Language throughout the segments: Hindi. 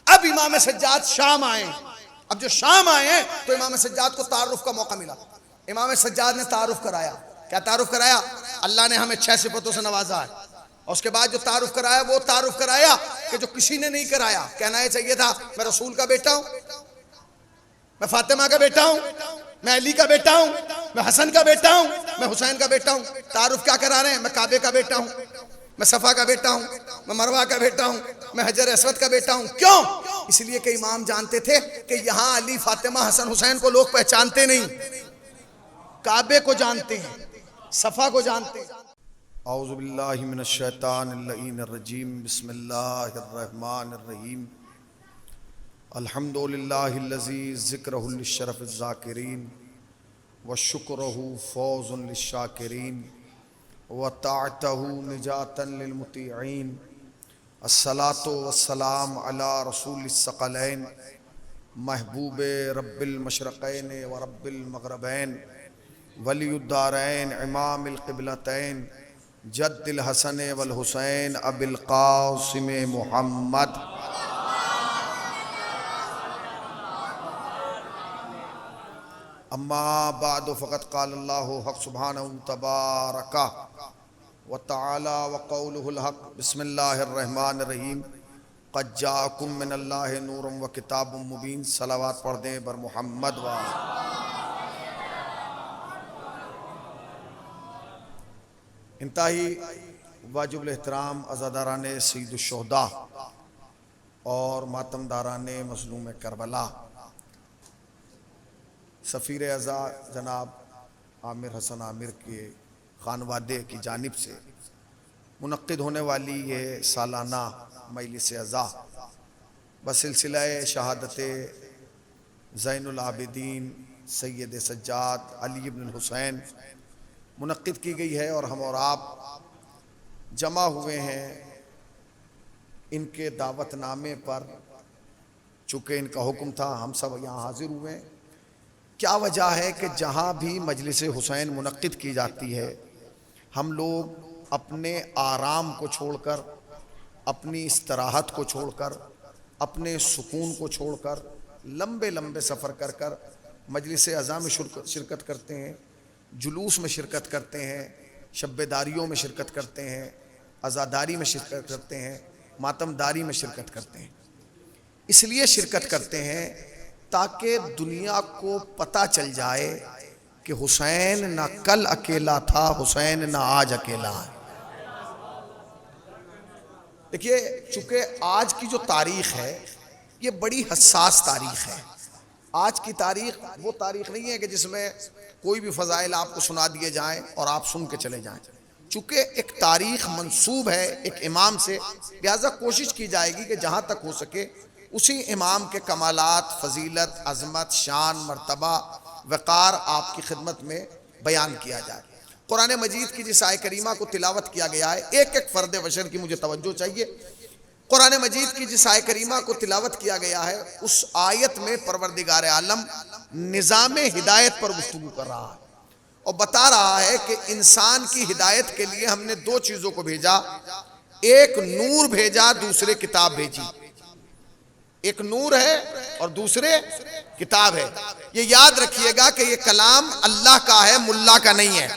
अब इमाम सज्जाद शाम आए। अब जो शाम आए हैं तो इमाम सज्जाद को तारुफ का मौका मिला। इमाम सज्जाद ने तारुफ कराया। क्या तारुफ कराया? अल्लाह ने हमें 6 सिफतों से नवाजा है। और उसके बाद जो तारुफ कराया वो तारुफ कराया कि जो किसी ने नहीं कराया। कहना यह चाहिए था मैं रसूल का बेटा हूं, मैं फातिमा का बेटा हूं, मैं अली का बेटा हूं, मैं हसन का बेटा हूं, मैं हुसैन का बेटा हूं। तारुफ क्या करा रहे हैं? मैं काबे का बेटा हूं, मैं सफ़ा का बेटा हूं, मैं मरवा का बेटा हूं, मैं हजर अस्वद का बेटा हूं। क्यों? इसलिए कि इमाम जानते थे कि यहां अली, फातिमा, हसन, हुसैन को लोग पहचानते नहीं, काबे को जानते हैं, सफ़ा को जानते हैं। औज़ु बिल्लाहि मिनश शैतानिर रजीम। बिस्मिल्लाहिर्रहमानिर्रहीम। अल्हम्दुलिल्लाहिल्लज़ी ज़िक्रुहु लिश्शरफ़िज़ ज़ाकिरीन व शुक्रुहु फ़ौज़ुन लिश्शाकिरीन व ताअतहु निजातन लिलमुतीईन। अस्सलातु वस्सलाम अला रसूलिस सकलैन महबूबे रब्बिल मशरक़ैन व रब्बिल मग़रबैन वलियुद्दारैन इमामिल क़िबलतैन जद्दिल हसन वल हुसैन अबिल क़ासिम मुहम्मद। अम्मा बाद फ़क़त क़ालल्लाहु हक़ सुब्हानहु तबारक व तआला व क़ौलुहुल हक़। बिस्मिल्लाहिर्रहमानिर्रहीम। क़द जाअकुम मिनल्लाहि नूरुम व किताबुम मुबीन। सलावत पढ़ दें बर मुहम्मद व इंतहाई वाजिबुल एहतराम अज़ादारान सय्यिदुश्शुहदा और मातमदारान मज़लूम करबला, सफ़ीर अज़ा जनाब आमिर हसन आमिर के ख़ानवादे की जानिब से मुनक़्क़िद होने वाली ये सालाना मजलिस अज़ा बसिलसिला शहादत ज़ैनुल आबिदीन सैयद सज्जाद अली इब्न हुसैन मुनक़्क़िद की गई है और हम और आप जमा हुए हैं इनके दावतनामे पर। चूँकि इनका हुक्म था हम सब यहाँ हाजिर हुए हैं। क्या वजह है कि जहाँ भी मजलिस हुसैन मुनक़्क़िद की जाती है हम लोग अपने आराम को छोड़कर, अपनी इस्तराहत को छोड़कर, अपने सुकून को छोड़कर लंबे लंबे सफ़र कर कर मजलिस अज़ा में शिरकत करते हैं, जुलूस में शिरकत करते हैं, शब्बेदारियों में शिरकत करते हैं, अज़ादारी में शिरकत करते हैं, मातमदारी में शिरकत करते हैं। इसलिए शिरकत करते हैं ताकि दुनिया को पता चल जाए कि हुसैन ना कल अकेला था, हुसैन ना आज अकेला है। देखिए, चूँकि आज की जो तारीख़ है ये बड़ी हसास तारीख़ है। आज की तारीख़ वो तारीख़ नहीं है कि जिसमें कोई भी फ़ज़ाइल आपको सुना दिए जाएं और आप सुन के चले जाएं। चूँकि एक तारीख़ मंसूब है एक इमाम से, लिहाजा कोशिश की जाएगी कि जहाँ तक हो सके उसी इमाम के कमालात, फ़जीलत, अज़मत, शान, मर्तबा, वक़ार आपकी खिदमत में बयान किया जाए। कुरान मजीद की जिस आय करीमा को तिलावत किया गया है, एक एक फ़र्द बशर की मुझे तवज्जो चाहिए। कुरान मजीद की जिस आय करीमा को तिलावत किया गया है उस आयत में परवरदिगार आलम निज़ाम हिदायत पर गुफ्तगू कर रहा है और बता रहा है कि इंसान की हिदायत के लिए हमने 2 चीज़ों को भेजा। एक नूर भेजा, दूसरे किताब भेजी। एक नूर है और दूसरे किताब है। ये याद रखिएगा कि ये कलाम अल्लाह का है, मुल्ला का नहीं है।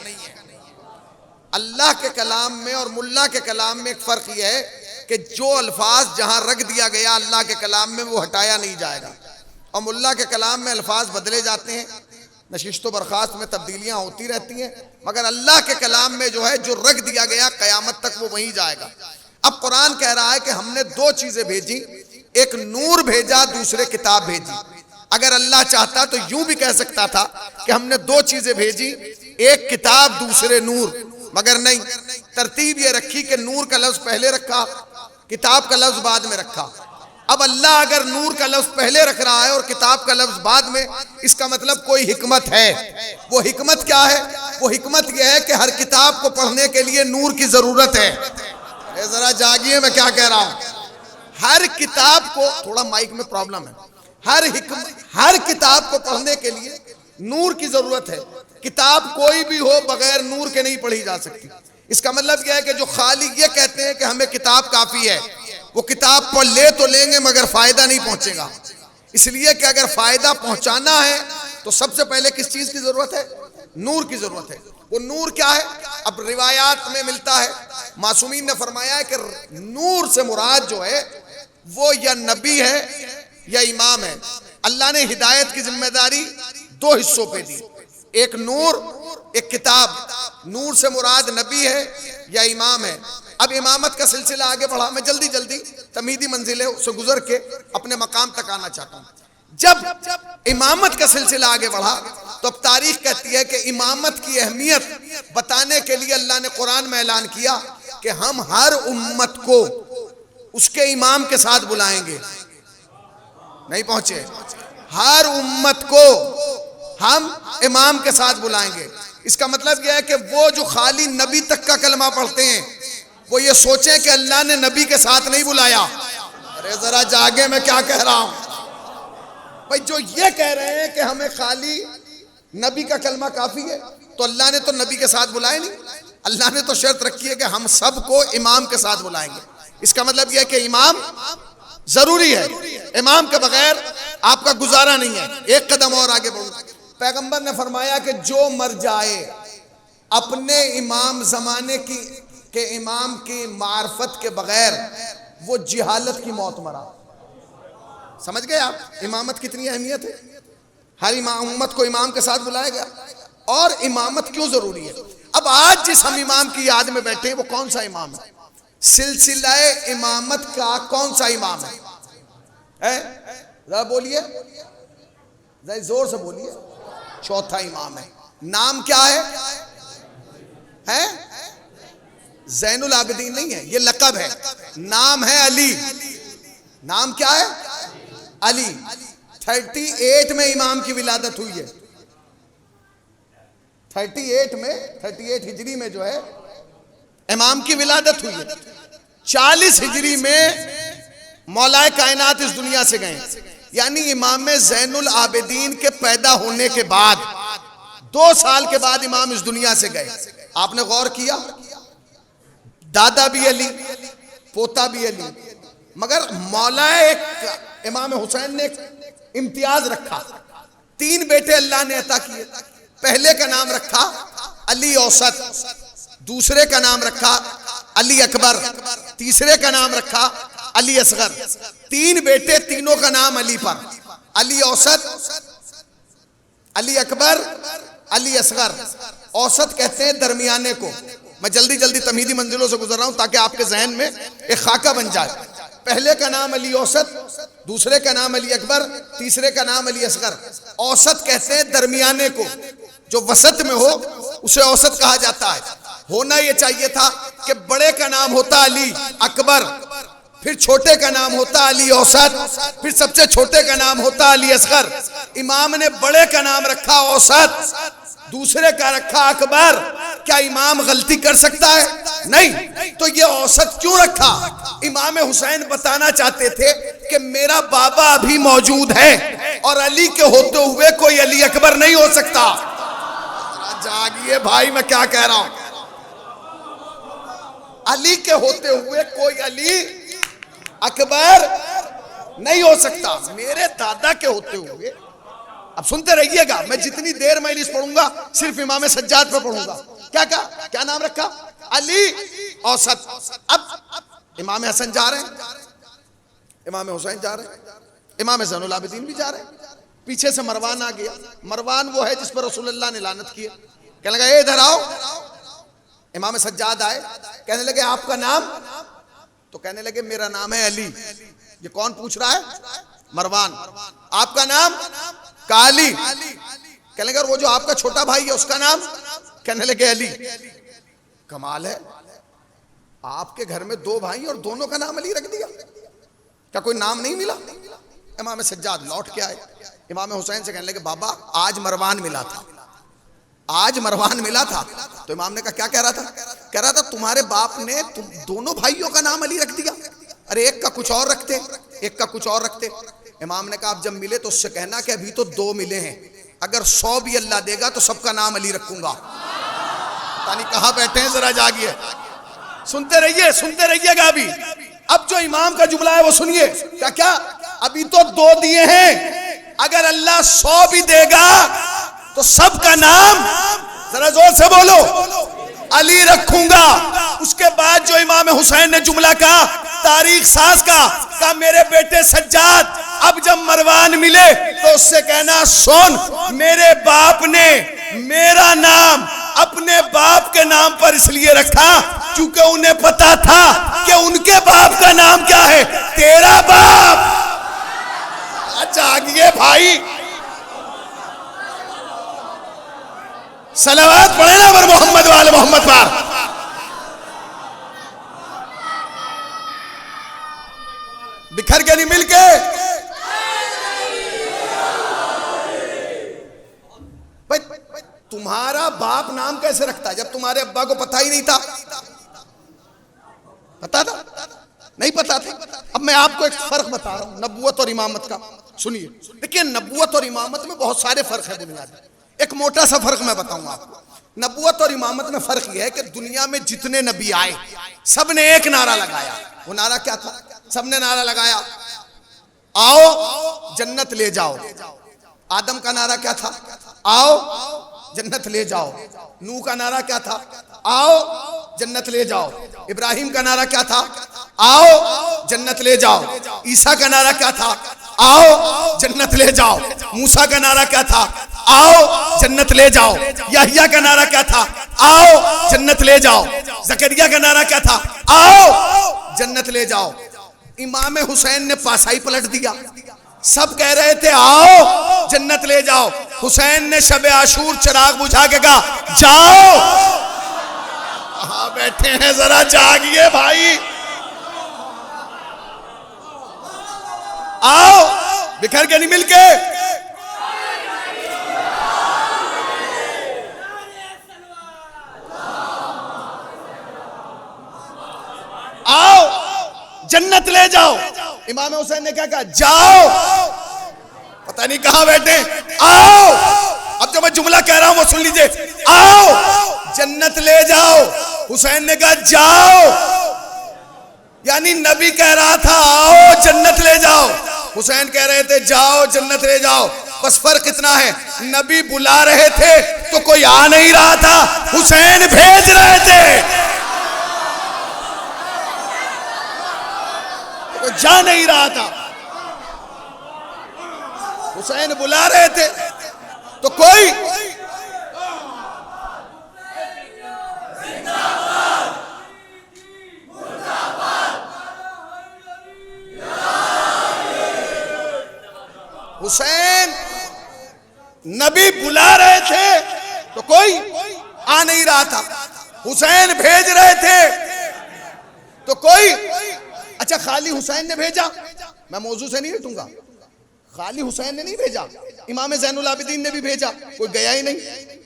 अल्लाह के कलाम में और मुल्ला के कलाम में एक फ़र्क यह है कि जो अल्फाज जहां रख दिया गया अल्लाह के कलाम में वो हटाया नहीं जाएगा, और मुल्ला के कलाम में अल्फाज बदले जाते हैं, नशिस्त व बर्खास्त में तब्दीलियां होती रहती हैं, मगर अल्लाह के कलाम में जो है जो रख दिया गया क़यामत तक वो वहीं जाएगा। अब कुरान कह रहा है कि हमने 2 चीज़ें भेजी, एक नूर भेजा, दूसरे किताब भेजी। अगर अल्लाह चाहता तो यूं भी कह सकता था कि हमने 2 चीज़ें भेजी, एक किताब दूसरे नूर, मगर नहीं, तरतीब ये रखी कि नूर का लफ्ज़ पहले रखा, किताब का लफ्ज़ बाद में रखा। अब अल्लाह अगर नूर का लफ्ज़ पहले रख रहा है और किताब का लफ्ज़ बाद में, इसका मतलब कोई हिकमत है। वो हिकमत क्या है? वो हिकमत यह है कि हर किताब को पढ़ने के लिए नूर की ज़रूरत है। ज़रा जागिए, मैं क्या कह रहा हूँ। हर किताब को, थोड़ा माइक में प्रॉब्लम है, हर किताब को पढ़ने के लिए नूर की ज़रूरत है। किताब कोई भी हो बगैर नूर के नहीं पढ़ी जा सकती। इसका मतलब यह है कि जो खाली ये कहते हैं कि हमें किताब काफ़ी है, वो किताब पढ़ ले तो लेंगे मगर फायदा नहीं पहुंचेगा। इसलिए कि अगर फायदा पहुंचाना है तो सबसे पहले किस चीज की जरूरत है? नूर की जरूरत है। वो नूर क्या है? अब रिवायात में मिलता है, मासूमीन ने फरमाया है कि नूर से मुराद जो है वो या नबी है या इमाम है। अल्लाह ने हिदायत की जिम्मेदारी दो हिस्सों पे दी, एक नूर, एक किताब। नूर से मुराद नबी है या इमाम है। अब इमामत का सिलसिला आगे बढ़ा, मैं जल्दी जल्दी तमीदी मंजिलें से गुजर के अपने मकाम तक आना चाहता हूं। जब इमामत का सिलसिला आगे बढ़ा तो अब तारीख कहती है कि इमामत की अहमियत बताने के लिए अल्लाह ने कुरान में ऐलान किया कि हम हर उम्मत को उसके इमाम के साथ बुलाएंगे। नहीं पहुंचे? हर उम्मत को हम इमाम के साथ बुलाएंगे। इसका मतलब यह है कि वो जो खाली नबी तक का कलमा पढ़ते हैं वो ये सोचें कि अल्लाह ने नबी के साथ नहीं बुलाया। अरे जरा जागे, मैं क्या कह रहा हूं भाई। जो ये कह रहे हैं कि हमें खाली नबी का कलमा काफी है, तो अल्लाह ने तो नबी के साथ बुलाए नहीं। अल्लाह ने तो शर्त रखी है कि हम सबको इमाम के साथ बुलाएंगे। इसका मतलब यह है कि इमाम जरूरी है, इमाम के बगैर आपका गुजारा नहीं है। एक कदम और आगे बढ़ो, पैगंबर ने फरमाया कि जो मर जाए अपने इमाम जमाने के इमाम की मार्फत के बगैर वो जिहालत की मौत मरा। समझ गए आप इमामत कितनी अहमियत है? हर उम्मत को इमाम के साथ बुलाया गया। और इमामत क्यों जरूरी है? अब आज जिस हम इमाम की याद में बैठे वो कौन सा इमाम है? सिलसिला इमामत का कौन सा इमाम है? जरा बोलिए, जरा जोर से बोलिए। चौथा इमाम है। नाम क्या है? ज़ैनुल आबिदीन नहीं है, ये लक़ब है। नाम है अली। नाम क्या है? अली। 38 में इमाम की विलादत हुई है। 38 हिजरी में जो है इमाम की विलादत हुई है। 40 हिजरी में मौलाए कायनात इस दुनिया से गए। यानी इमाम ज़ैनुल आबिदीन के पैदा होने के बाद 2 साल के बाद इमाम इस दुनिया से गए। आपने गौर किया? दादा भी अली, पोता भी अली, मगर मौलाए इमाम हुसैन ने इम्तियाज रखा। 3 बेटे अल्लाह ने अता किए। पहले का नाम रखा अली औसत, दूसरे का नाम रखा अली अकबर, तीसरे का नाम रखा अली असगर। 3 बेटे, तीनों का नाम अली पर। अली औसत, अली अकबर, अली असगर। औसत कहते हैं दरमियाने को। मैं जल्दी जल्दी तमहीदी मंजिलों से गुजर रहा हूं ताकि आपके जहन में एक खाका बन जाए। पहले का नाम अली औसत, दूसरे का नाम अली अकबर, तीसरे का नाम अली असगर। औसत कहते हैं दरमियाने को, जो वसत में हो उसे औसत कहा जाता है। होना यह चाहिए था कि बड़े का नाम होता अली अकबर, फिर छोटे का नाम होता अली औसत, फिर सबसे छोटे का नाम होता अली असगर। इमाम ने बड़े का नाम रखा औसत, दूसरे का रखा अकबर। क्या इमाम गलती कर सकता है? नहीं। तो ये औसत क्यों रखा? इमाम हुसैन बताना चाहते थे कि मेरा बाबा अभी मौजूद है और अली के होते हुए कोई अली अकबर नहीं हो सकता। जागिए भाई, मैं क्या कह रहा हूं। अली के होते हुए कोई अली अकबर नहीं हो सकता। मेरे दादा के होते हुए, अब सुनते रहिएगा, मैं जितनी देर मैं इस पढ़ूंगा सिर्फ इमाम सज्जाद पे पढ़ूंगा। क्या नाम रखा? अली औसत। अब इमाम हसन जा रहे हैं, इमाम हुसैन जा रहे हैं, इमाम ज़ैनुल आबिदीन भी जा रहे हैं। पीछे से मरवान आ गया। मरवान वो है जिस पर रसूलुल्लाह ने लानत की है। कहने लगा इधर आओ। इमाम सज्जाद आए, कहने लगे आपका नाम? तो कहने लगे मेरा नाम है अली। ये कौन पूछ रहा है? मरवान। आपका नाम? काली। कहने लगे वो जो आपका छोटा भाई है उसका नाम? कहने लगे अली। कमाल है, आपके घर में 2 भाई और दोनों का नाम अली रख दिया। क्या कोई नाम नहीं मिला? इमाम सज्जाद लौट के आए, इमाम हुसैन से कहने लगे बाबा आज मरवान मिला था, आज मरवान मिला था। तो इमाम ने कहा क्या कह रहा था? कह रहा था तुम्हारे बाप ने दोनों भाइयों का नाम अली रख दिया। अरे एक का कुछ और रखते, एक का कुछ और रखते। इमाम ने कहा आप जब मिले तो उससे कहना कि अभी तो 2 मिले हैं, अगर 100 भी अल्लाह देगा तो सबका नाम अली रखूंगा। पता नहीं कहां बैठे हैं, जरा जागिए, सुनते रहिएगा। अभी अब जो इमाम का जुमला है वो सुनिए। क्या क्या? अभी तो 2 दिए हैं, अगर अल्लाह 100 भी देगा तो सबका नाम जरा जोर से बोलो अली रखूंगा। उसके बाद जो इमाम हुसैन ने जुमला कहा तारीख साज का मेरे बेटे सज्जाद, अब जब मरवान मिले तो उससे कहना सुन, मेरे बाप ने मेरा नाम अपने बाप के नाम पर इसलिए रखा क्योंकि उन्हें पता था कि उनके बाप का नाम क्या है, तेरा बाप। जागिए भाई, सलावत पढ़े ना पर मोहम्मद वाले मोहम्मद पर। बिखर के नहीं मिलके। भाई तुम्हारा बाप नाम कैसे रखता जब तुम्हारे अब्बा को पता ही नहीं था? पता था? नहीं पता था। अब मैं आपको एक फर्क बता रहा हूं नबूवत और इमामत का। सुनिए, देखिए नबूवत और इमामत में बहुत सारे फर्क है बुनियादी। एक मोटा सा फर्क मैं बताऊंगा आपको। नबूवत और इमामत में फर्क यह है कि दुनिया में जितने नबी आए सब ने एक नारा लगाया। वो नारा क्या था? सबने नारा लगाया आओ जन्नत ले जाओ। आदम का नारा क्या था? आओ जन्नत ले जाओ। नूह का नारा क्या था? आओ जन्नत ले जाओ। इब्राहिम का नारा क्या था? आओ जन्नत ले जाओ। ईसा का नारा क्या था? आओ जन्नत ले जाओ। मूसा का नारा क्या था? आओ जन्नत ले जाओ। यहया का नारा क्या था? आओ जन्नत ले जाओ। जकरिया का नारा क्या था? आओ जन्नत ले जाओ। इमाम हुसैन ने पासा ही पलट दिया। सब कह रहे थे आओ जन्नत ले जाओ। हुसैन ने शबे आशूर चिराग बुझा के कहा जाओ। कहां बैठे हैं, जरा जागिए भाई। आओ, बिखर के नहीं मिलके। आओ जन्नत ले जाओ। इमाम हुसैन ने क्या कहा? जाओ। पता नहीं कहां बैठे। आओ, अब जो मैं जुमला कह रहा हूं वो सुन लीजिए। आओ जन्नत ले जाओ। हुसैन ने कहा जाओ, यानी नबी कह रहा था आओ जन्नत ले जाओ, हुसैन कह रहे थे जाओ जन्नत ले जाओ। बस फर्क इतना है, नबी बुला रहे थे तो कोई आ नहीं रहा था, हुसैन भेज रहे थे तो जा नहीं रहा था। हुसैन बुला रहे थे तो कोई हुसैन नबी बुला रहे थे तो कोई आ नहीं रहा था, हुसैन भेज रहे थे तो कोई। अच्छा खाली हुसैन ने भेजा, मैं मौजू से नहीं हटूंगा, खाली हुसैन ने नहीं भेजा, इमाम ज़ैनुल आबिदीन ने भी भेजा, कोई गया ही नहीं।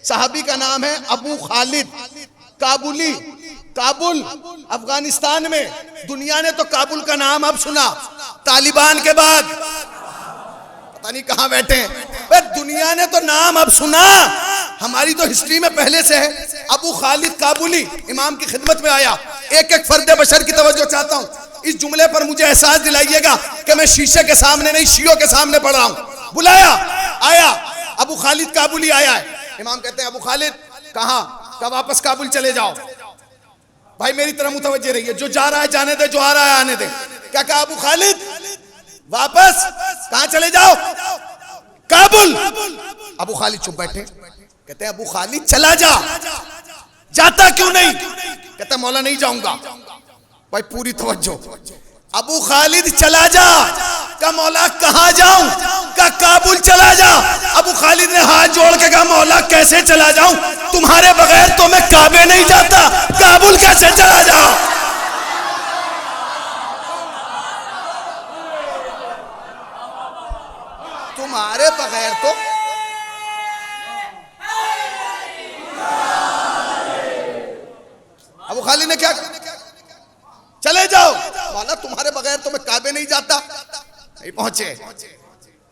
साहबी का नाम है अबू खालिद काबुली, काबुल अफगानिस्तान में। दुनिया ने तो काबुल का नाम अब सुना तालिबान के बाद, पता नहीं कहां बैठे हैं। दुनिया ने तो नाम अब सुना, हमारी तो हिस्ट्री में पहले से है। अबू खालिद काबुली इमाम की खिदमत में आया। एक एक फर्द बशर की तवज्जो चाहता हूं, इस जुमले पर मुझे एहसास दिलाइएगा कि मैं शीशे के सामने नहीं शियों के सामने पढ़ रहा हूं। बुलाया, आया, अबू खालिद काबुली आया है। इमाम कहते हैं अबू खालिद कहां? का वापस काबुल चले जाओ। भाई मेरी तरफ मुतवज्जे रहिए, जो जा रहा है जाने दे, जो आ रहा है आने दे। क्या कहा अबू खालिद? वापस कहां चले जाओ? काबुल। अबू खालिद चुप बैठे। कहते हैं अबू खालिद चला जा, जाता क्यों नहीं? कहता मौला नहीं जाऊंगा। भाई पूरी तवज्जो, अबू खालिद चला जा, का मौला कहां जाऊं? का काबुल चला जा। अबू खालिद ने हाथ जोड़ के कहा मौला कैसे चला जाऊं, तुम्हारे बगैर तो मैं काबे नहीं जाता, काबुल कैसे चला जाऊं? तुम्हारे बगैर तो अबू खालिद ने क्या कहा? चले जाओ। मौला तुम्हारे बगैर तो मैं काबे नहीं जाता। नहीं पहुंचे,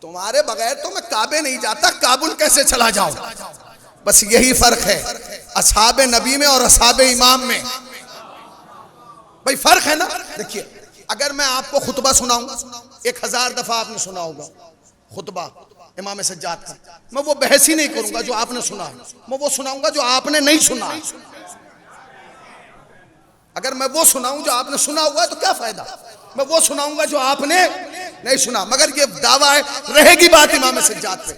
तुम्हारे बगैर तो मैं काबे नहीं जाता, काबुल कैसे चला जाऊं? बस यही फर्क है असहाबे नबी में और असहाबे इमाम में। भाई फर्क है ना। देखिए अगर मैं आपको खुतबा सुनाऊं, 1000 दफा आपने सुना होगा खुतबा इमाम सज्जाद का, मैं वो बहस ही नहीं करूंगा जो आपने सुना है, मैं वो सुनाऊंगा जो आपने नहीं सुना है। अगर मैं वो सुनाऊं जो आपने सुना हुआ है तो क्या फायदा, मैं वो सुनाऊंगा जो आपने नहीं सुना। मगर ये दावा है, रहेगी बात इमाम सज्जाद पे।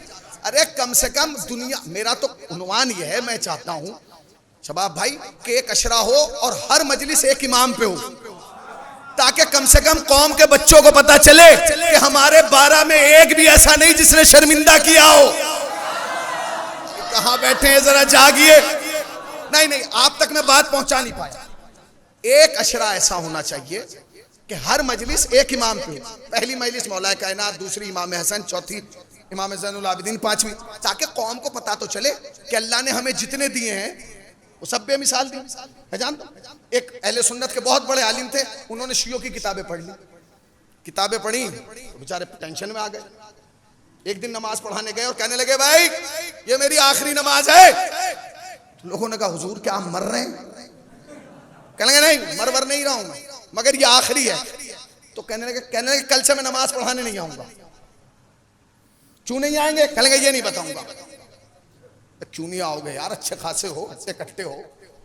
अरे कम से कम दुनिया, मेरा तो उन्वान ये है, मैं चाहता हूं शबाब भाई कि एक अशरा हो और हर मजलिस एक इमाम पे हो, ताकि कम से कम कौम के बच्चों को पता चले कि हमारे 12 में एक भी ऐसा नहीं जिसने शर्मिंदा किया हो। कहां बैठे हैं, जरा जागिए। नहीं, आप तक मैं बात पहुंचा नहीं पाया। एक अशरा ऐसा होना चाहिए कि हर मजलिस एक इमाम पे हो। पहली मजलिस मौलाए कायनात, दूसरी इमाम हसन, चौथी इमाम ज़ैनुल आबिदीन, 5वीं, ताकि कौम को पता तो चले कि अल्लाह ने हमें जितने दिए हैं वो सब बेमिसाल दिए। मैं जानता हूं एक अहले सुन्नत के बहुत बड़े आलिम थे, उन्होंने शियों की किताबें पढ़ ली, किताबें पढ़ी तो बेचारे टेंशन में आ गए। एक दिन नमाज पढ़ाने गए और कहने लगे भाई ये मेरी आखिरी नमाज है। तो लोगों ने कहा हुजूर क्या आप मर रहे हैं? कहने लगे नहीं, मर नहीं रहा हूं मैं, मगर ये आखिरी है। तो कहने लगे कल से मैं नमाज पढ़ाने नहीं आऊंगा। क्यों नहीं आएंगे? कहने लगे ये नहीं बताऊंगा। क्यों नहीं आओगे यार, अच्छे खासे हो, अच्छे कट्टे हो,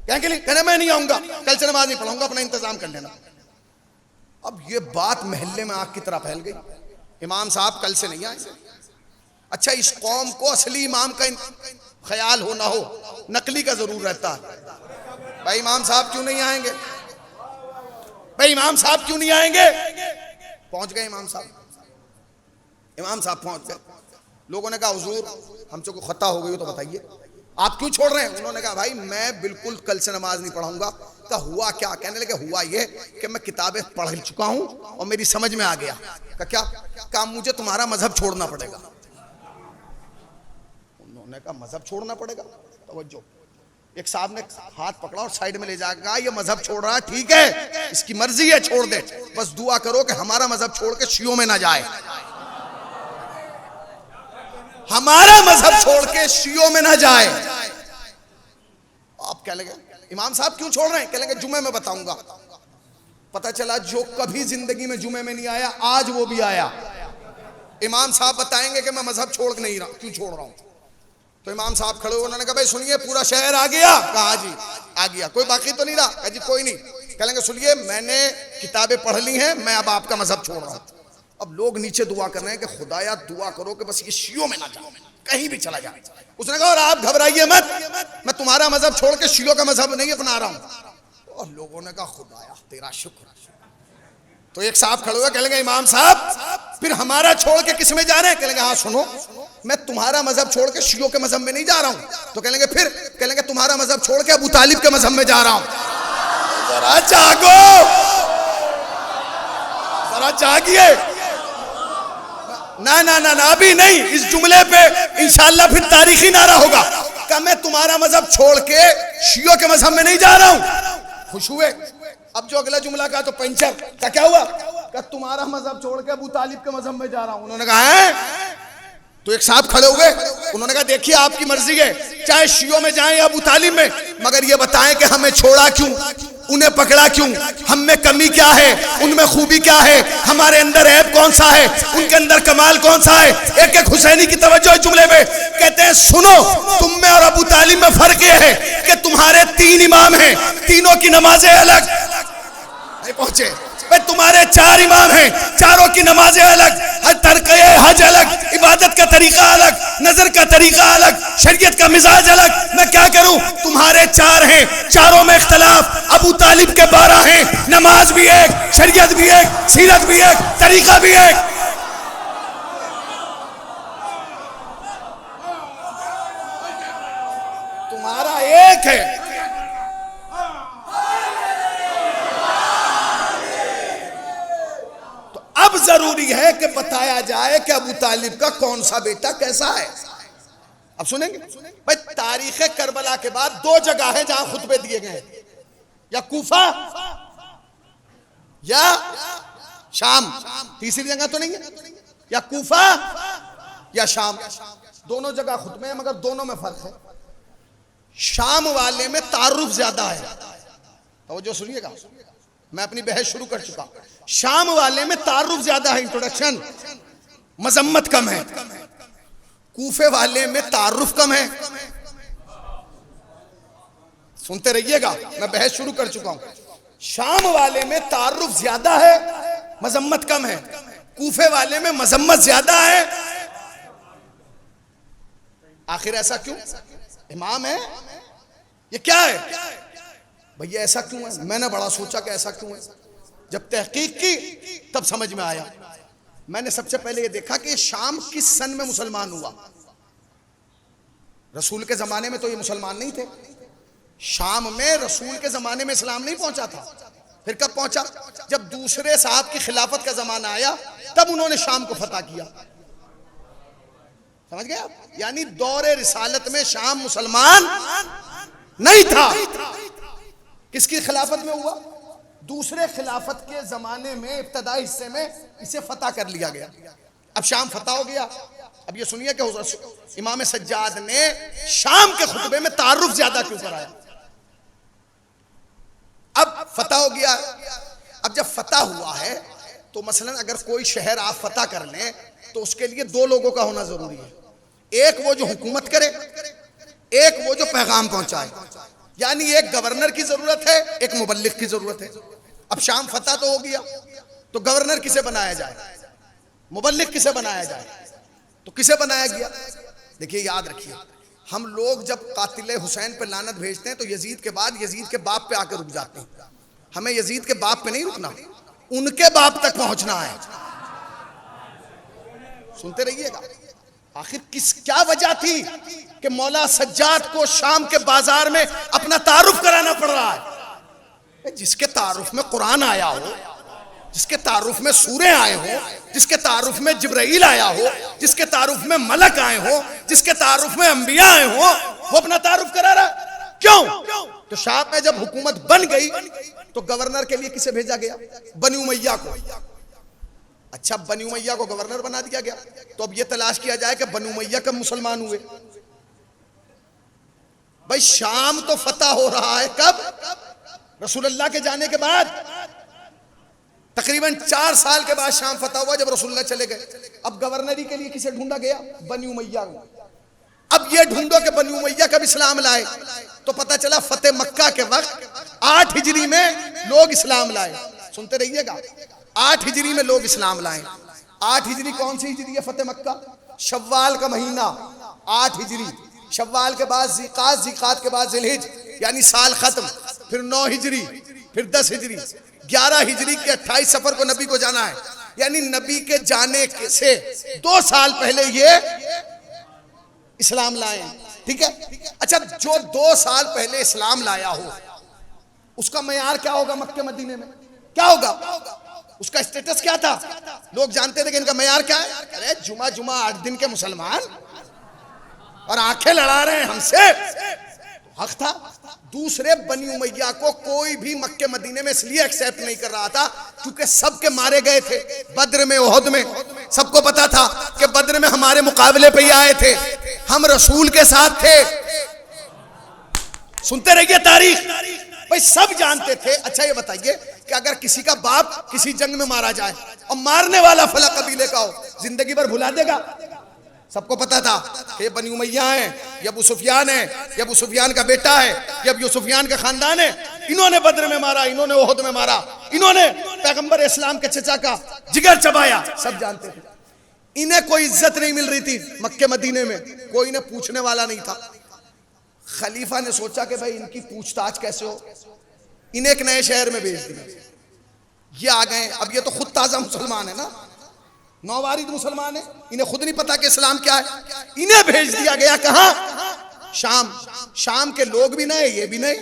कहेंगे नहीं, कहने मैं नहीं आऊंगा, कल से नमाज नहीं पढ़ाऊंगा, अपना इंतजाम कर लेना। अब ये बात महल्ले में आग की तरह फैल गई, इमाम साहब कल से नहीं आएंगे। अच्छा, इस कौम को असली इमाम का ख्याल हो ना हो, नकली का जरूर रहता है। भाई इमाम साहब क्यों नहीं आएंगे, भाई इमाम साहब क्यों नहीं आएंगे? पहुंच गए इमाम साहब पहुंच गए। लोगों ने कहा हुजूर हमसे कोई खता हो गई हो तो बताइए, आप क्यों छोड़ रहे हैं? उन्होंने कहा भाई मैं बिल्कुल कल से नमाज नहीं पढ़ाऊंगा। कहा हुआ क्या? कहने लगे हुआ ये कि मैं किताबें पढ़ चुका हूं और मेरी समझ में आ गया। क्या? कहा मुझे तुम्हारा मजहब छोड़ना पड़ेगा। उन्होंने कहा मजहब छोड़ना पड़ेगा? तवज्जो, एक साहब ने हाथ पकड़ा और साइड में ले जाकर कहा ये मजहब छोड़ रहा है, ठीक है, इसकी मर्जी है, छोड़ दे, बस दुआ करो कि हमारा मजहब छोड़ के शियों में ना जाए, हमारा मजहब छोड़ के शियों में ना जाए। आप क्या लगे इमाम साहब क्यों छोड़ रहे हैं? कह लगे जुमे में बताऊंगा। पता चला जो कभी जिंदगी में जुमे में नहीं आया, आज वो भी आया। इमाम साहब बताएंगे कि मैं मजहब छोड़ नहीं रहा, क्यों छोड़ रहा हूं। तो इमाम साहब खड़े हुए, उन्होंने कहा भाई सुनिए पूरा शहर आ गया? कहा जी आ गया। कोई बाकी तो नहीं रहा? कहा जी कोई नहीं। कहेंगे सुनिए मैंने किताबें पढ़ ली हैं, मैं अब आपका मजहब छोड़ रहा हूं। अब लोग नीचे दुआ कर रहे हैं कि खुदाया दुआ करो कि बस ये शियों में ना जाओ, कहीं भी चला जाए। उसने कहा और आप घबराइए मत, मैं तुम्हारा मजहब छोड़ के शियों का मजहब नहीं अपना रहा हूं। और लोगों ने कहा खुदाया तेरा शुक्र। तो एक साहब खड़े हुए, कहेंगे इमाम साहब फिर हमारा छोड़ के किस में जा रहे हैं? कहेंगे हाँ सुनो, मैं तुम्हारा मजहब छोड़ के शियों के मजहब में नहीं जा रहा हूं। तो कहेंगे फिर? कहेंगे तुम्हारा मजहब छोड़ के अबू तालिब के मजहब में जा रहा हूं। जरा जागो, जरा जागिए। ना ना ना ना अभी नहीं, इस जुमले पे इंशाअल्लाह फिर तारीखी नारा होगा कि मैं तुम्हारा मजहब छोड़ के शियों के मजहब में नहीं जा रहा हूं। खुश हुए। अब जो अगला जुमला का तो पंचर का क्या हुआ? कि तुम्हारा मजहब छोड़ के अबू तालिब के मजहब में जा रहा हूं। उन्होंने कहा है? तो एक साहब खड़े हुए, उन्होंने कहा देखिए आपकी मर्जी है, चाहे शियों में जाएं या अबू तालिब में, मगर ये बताएं कि हमें छोड़ा क्यों, उन्हें पकड़ा क्यों, हम में कमी क्या है, उनमें खूबी क्या है, हमारे अंदर ऐब कौन सा है, उनके अंदर कमाल कौन सा है। एक एक हुसैनी की तवज्जो जुमले में। कहते हैं सुनो, तुम में और अबू तालिब में फर्क यह है कि तुम्हारे 3 इमाम हैं, तीनों की नमाजें अलग। नहीं पहुंचे भाई, तुम्हारे 4 इमाम हैं, चारों की नमाजें अलग, तर्क़े हज अलग, इबादत का तरीका अलग, नजर का तरीका अलग, शरीयत का मिजाज अलग। मैं क्या करूं? तुम्हारे 4 हैं, चारों में इख्तलाफ। अबू तालिब के 12 हैं, नमाज भी एक, शरीयत भी एक, सीरत भी एक, तरीका भी एक। तुम्हारा एक है। अब जरूरी है कि बताया जाए कि अबू तालिब का कौन सा बेटा कैसा है। अब सुनेंगे भाई, तारीख करबला के बाद 2 जगह है जहां खुतबे दिए गए, या कूफा या शाम। तीसरी जगह तो नहीं है, या कूफा या शाम, दोनों जगह खुतबे हैं, मगर दोनों में फर्क है। शाम वाले में तारुफ ज्यादा है, तो जो सुनिएगा, मैं अपनी बहस शुरू कर चुका। शाम वाले में तारुफ ज्यादा है, इंट्रोडक्शन, मजम्मत कम है। कूफे वाले में तारुफ कम है। सुनते रहिएगा, मैं बहस शुरू कर चुका हूं। शाम वाले में तारुफ ज्यादा है, मजम्मत कम है। कूफे वाले में मजम्मत ज्यादा है। आखिर ऐसा क्यों? इमाम है, ये क्या है भैया, ऐसा क्यों है? मैंने बड़ा सोचा कि ऐसा क्यों है। जब तहकीक की तब समझ में आया। मैंने सबसे पहले ये देखा कि शाम किस सन में मुसलमान हुआ। रसूल के जमाने में तो ये मुसलमान नहीं थे। शाम में रसूल के जमाने में इस्लाम नहीं पहुंचा था। फिर कब पहुंचा? जब दूसरे साहब की खिलाफत का जमाना आया, तब उन्होंने शाम को फतह किया। समझ गए आप? यानी दौरे रिसालत में शाम मुसलमान नहीं था। किसकी खिलाफत में हुआ? दूसरे खिलाफत के जमाने में इब्तदाई हिस्से में इसे फतह कर लिया गया। अब शाम फतह हो गया। अब ये सुनिए कि इमाम सज्जाद ने शाम के खुतबे में तारुफ ज्यादा क्यों कराया। अब फतह हो गया। अब जब फतह हुआ है तो मसलन अगर कोई शहर आप फतह कर लें तो उसके लिए दो लोगों का होना जरूरी है। एक वो जो हुकूमत करे, एक वो जो पैगाम पहुंचाए। यानी एक गवर्नर की जरूरत है, एक मुबल्लिग की जरूरत है। अब शाम फतह तो हो गया, तो गवर्नर किसे बनाया जाए, मुबल्लिग किसे बनाया जाए? तो किसे बनाया गया? देखिए याद रखिए, हम लोग जब कातिल हुसैन पे लानत भेजते हैं तो यजीद के बाद यजीद के बाप पे आकर रुक जाते हैं। हमें यजीद के बाप पे नहीं रुकना, उनके बाप तक पहुंचना है। सुनते रहिएगा। आखिर क्या वजह थी कि मौला सज्जाद को शाम के बाजार में अपना तारुफ कराना पड़ रहा है? जिसके तारुफ में कुरान आया हो, जिसके तारुफ में सूरे आए हो, जिसके तारुफ में जिब्राइल आया हो, जिसके तारुफ में मलक आए हो, जिसके तारुफ में अंबिया आए हो, वो अपना तारुफ करा रहा। क्यों? तो शाम में जब हुकूमत बन गई तो गवर्नर के लिए किसे भेजा गया? बनी उमैया को। अच्छा, बनी उमैया को गवर्नर बना दिया गया। तो अब यह तलाश किया जाए कि बनी उमैया कब मुसलमान हुए। भाई शाम तो फतह हो रहा है कब? रसूलुल्लाह के जाने के बाद। तकरीबन 4 साल के बाद शाम फतह हुआ, जब रसूलुल्लाह चले गए। अब गवर्नरी के लिए किसे ढूंढा गया? बनी उमैया को। अब ये ढूंढो कि बनी उमैया कब इस्लाम लाए, तो पता चला फतेह मक्का के वक्त 8 हिजरी में लोग इस्लाम लाए। सुनते रहिएगा, 8 हिजरी में लोग इस्लाम लाए। 8 हिजरी कौन सी हिजरी है? फतेह मक्का, शव्वाल का महीना 8 हिजरी। शव्वाल के बाद ज़िक़ात, ज़िक़ात के बाद ज़िलहिज, यानी साल खत्म। फिर 9 हिजरी, फिर 10 हिजरी, 11 हिजरी के 28 सफर को नबी को जाना है। यानी नबी के जाने से 2 साल पहले ये इस्लाम लाए। ठीक है। अच्छा, जो 2 साल पहले इस्लाम लाया हो उसका मयार क्या होगा? मक्के मदीने में क्या होगा? उसका स्टेटस क्या था? लोग जानते थे कि इनका मयार क्या है? अरे जुमा 8 दिन के मुसलमान और आंखें लड़ा रहे हैं हमसे, हक था। दूसरे बनी उमैया को कोई भी मक्के मदीने में इसलिए एक्सेप्ट नहीं कर रहा था क्योंकि सबके मारे गए थे बद्र में, ओहद में। सबको पता था कि बद्र में हमारे मुकाबले पे ही आए थे, हम रसूल के साथ थे। सुनते रहिए तारीख, भाई सब जानते थे। अच्छा ये बताइए कि अगर किसी का बाप किसी जंग में मारा जाए और मारने वाला फला कबीले का हो, जिंदगी भर भुला देगा? सबको पता था कि ये बनी उमैया है, ये अबू सुफियान है, ये अबू सुफियान का बेटा है, ये अबू सुफियान का खानदान है। इन्होंने बद्र में मारा, इन्होंने ओहद में मारा, इन्होंने पैगंबर इस्लाम के चचा का जिगर चबाया। सब जानते थे। इन्हें कोई इज्जत नहीं मिल रही थी मक्के मदीने में, कोई इन्हें पूछने वाला नहीं था। खलीफा ने सोचा कि भाई इनकी पूछताछ कैसे हो, इन्हें एक नए शहर में भेज दिया। ये आ गए, अब ये तो खुद ताजा मुसलमान है ना, नौवारिद मुसलमान है, इन्हें खुद नहीं पता कि इस्लाम क्या है। इन्हें भेज दिया गया कहां? शाम। शाम के लोग भी नए, ये भी नए।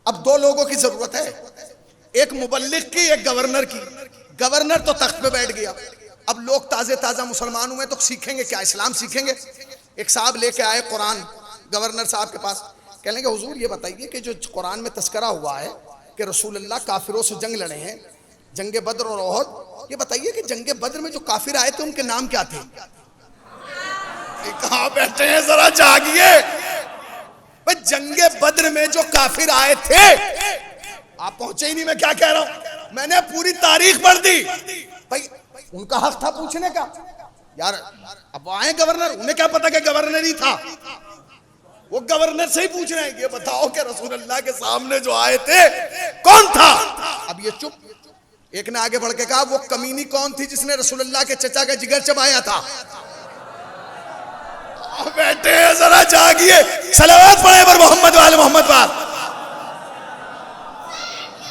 अब 2 लोगों की जरूरत है, एक मुबल्लिग की, एक गवर्नर की। गवर्नर तो तख्त पे बैठ गया, अब लोग ताजा मुसलमान हुए तो सीखेंगे क्या? इस्लाम सीखेंगे। एक साहब लेके आए कुरान गवर्नर साहब के पास, कह लेंगे हुजूर ये बताइए कि जो कुरान में तस्करा हुआ है कि रसूलुल्लाह काफिरों से जंग लड़े हैं, जंगे बद्र और ओहद, ये बताइए कि जंगे बद्र में जो काफिर आए थे उनके नाम क्या थे? कहां बैठे हैं, जरा जागिए। भाई जंगे बद्र में जो काफिर आए थे आप पहुंचे ही नहीं, मैं क्या कह रहा हूं, मैंने पूरी तारीख पढ़ दी। भाई उनका हक था पूछने का यार। अब आए गवर्नर, उन्हें क्या पता कि गवर्नर ही था, वो गवर्नर से ही पूछ रहे हैं, ये बताओ कि रसूल अल्लाह के सामने जो आए थे कौन था। अब ये चुप। एक ने आगे बढ़ के कहा, वो कमीनी कौन थी जिसने रसूल अल्लाह के चचा का जिगर चबाया था। बेटे जरा जागिए, सलावत पढ़े पर मोहम्मद वाले मोहम्मद पर।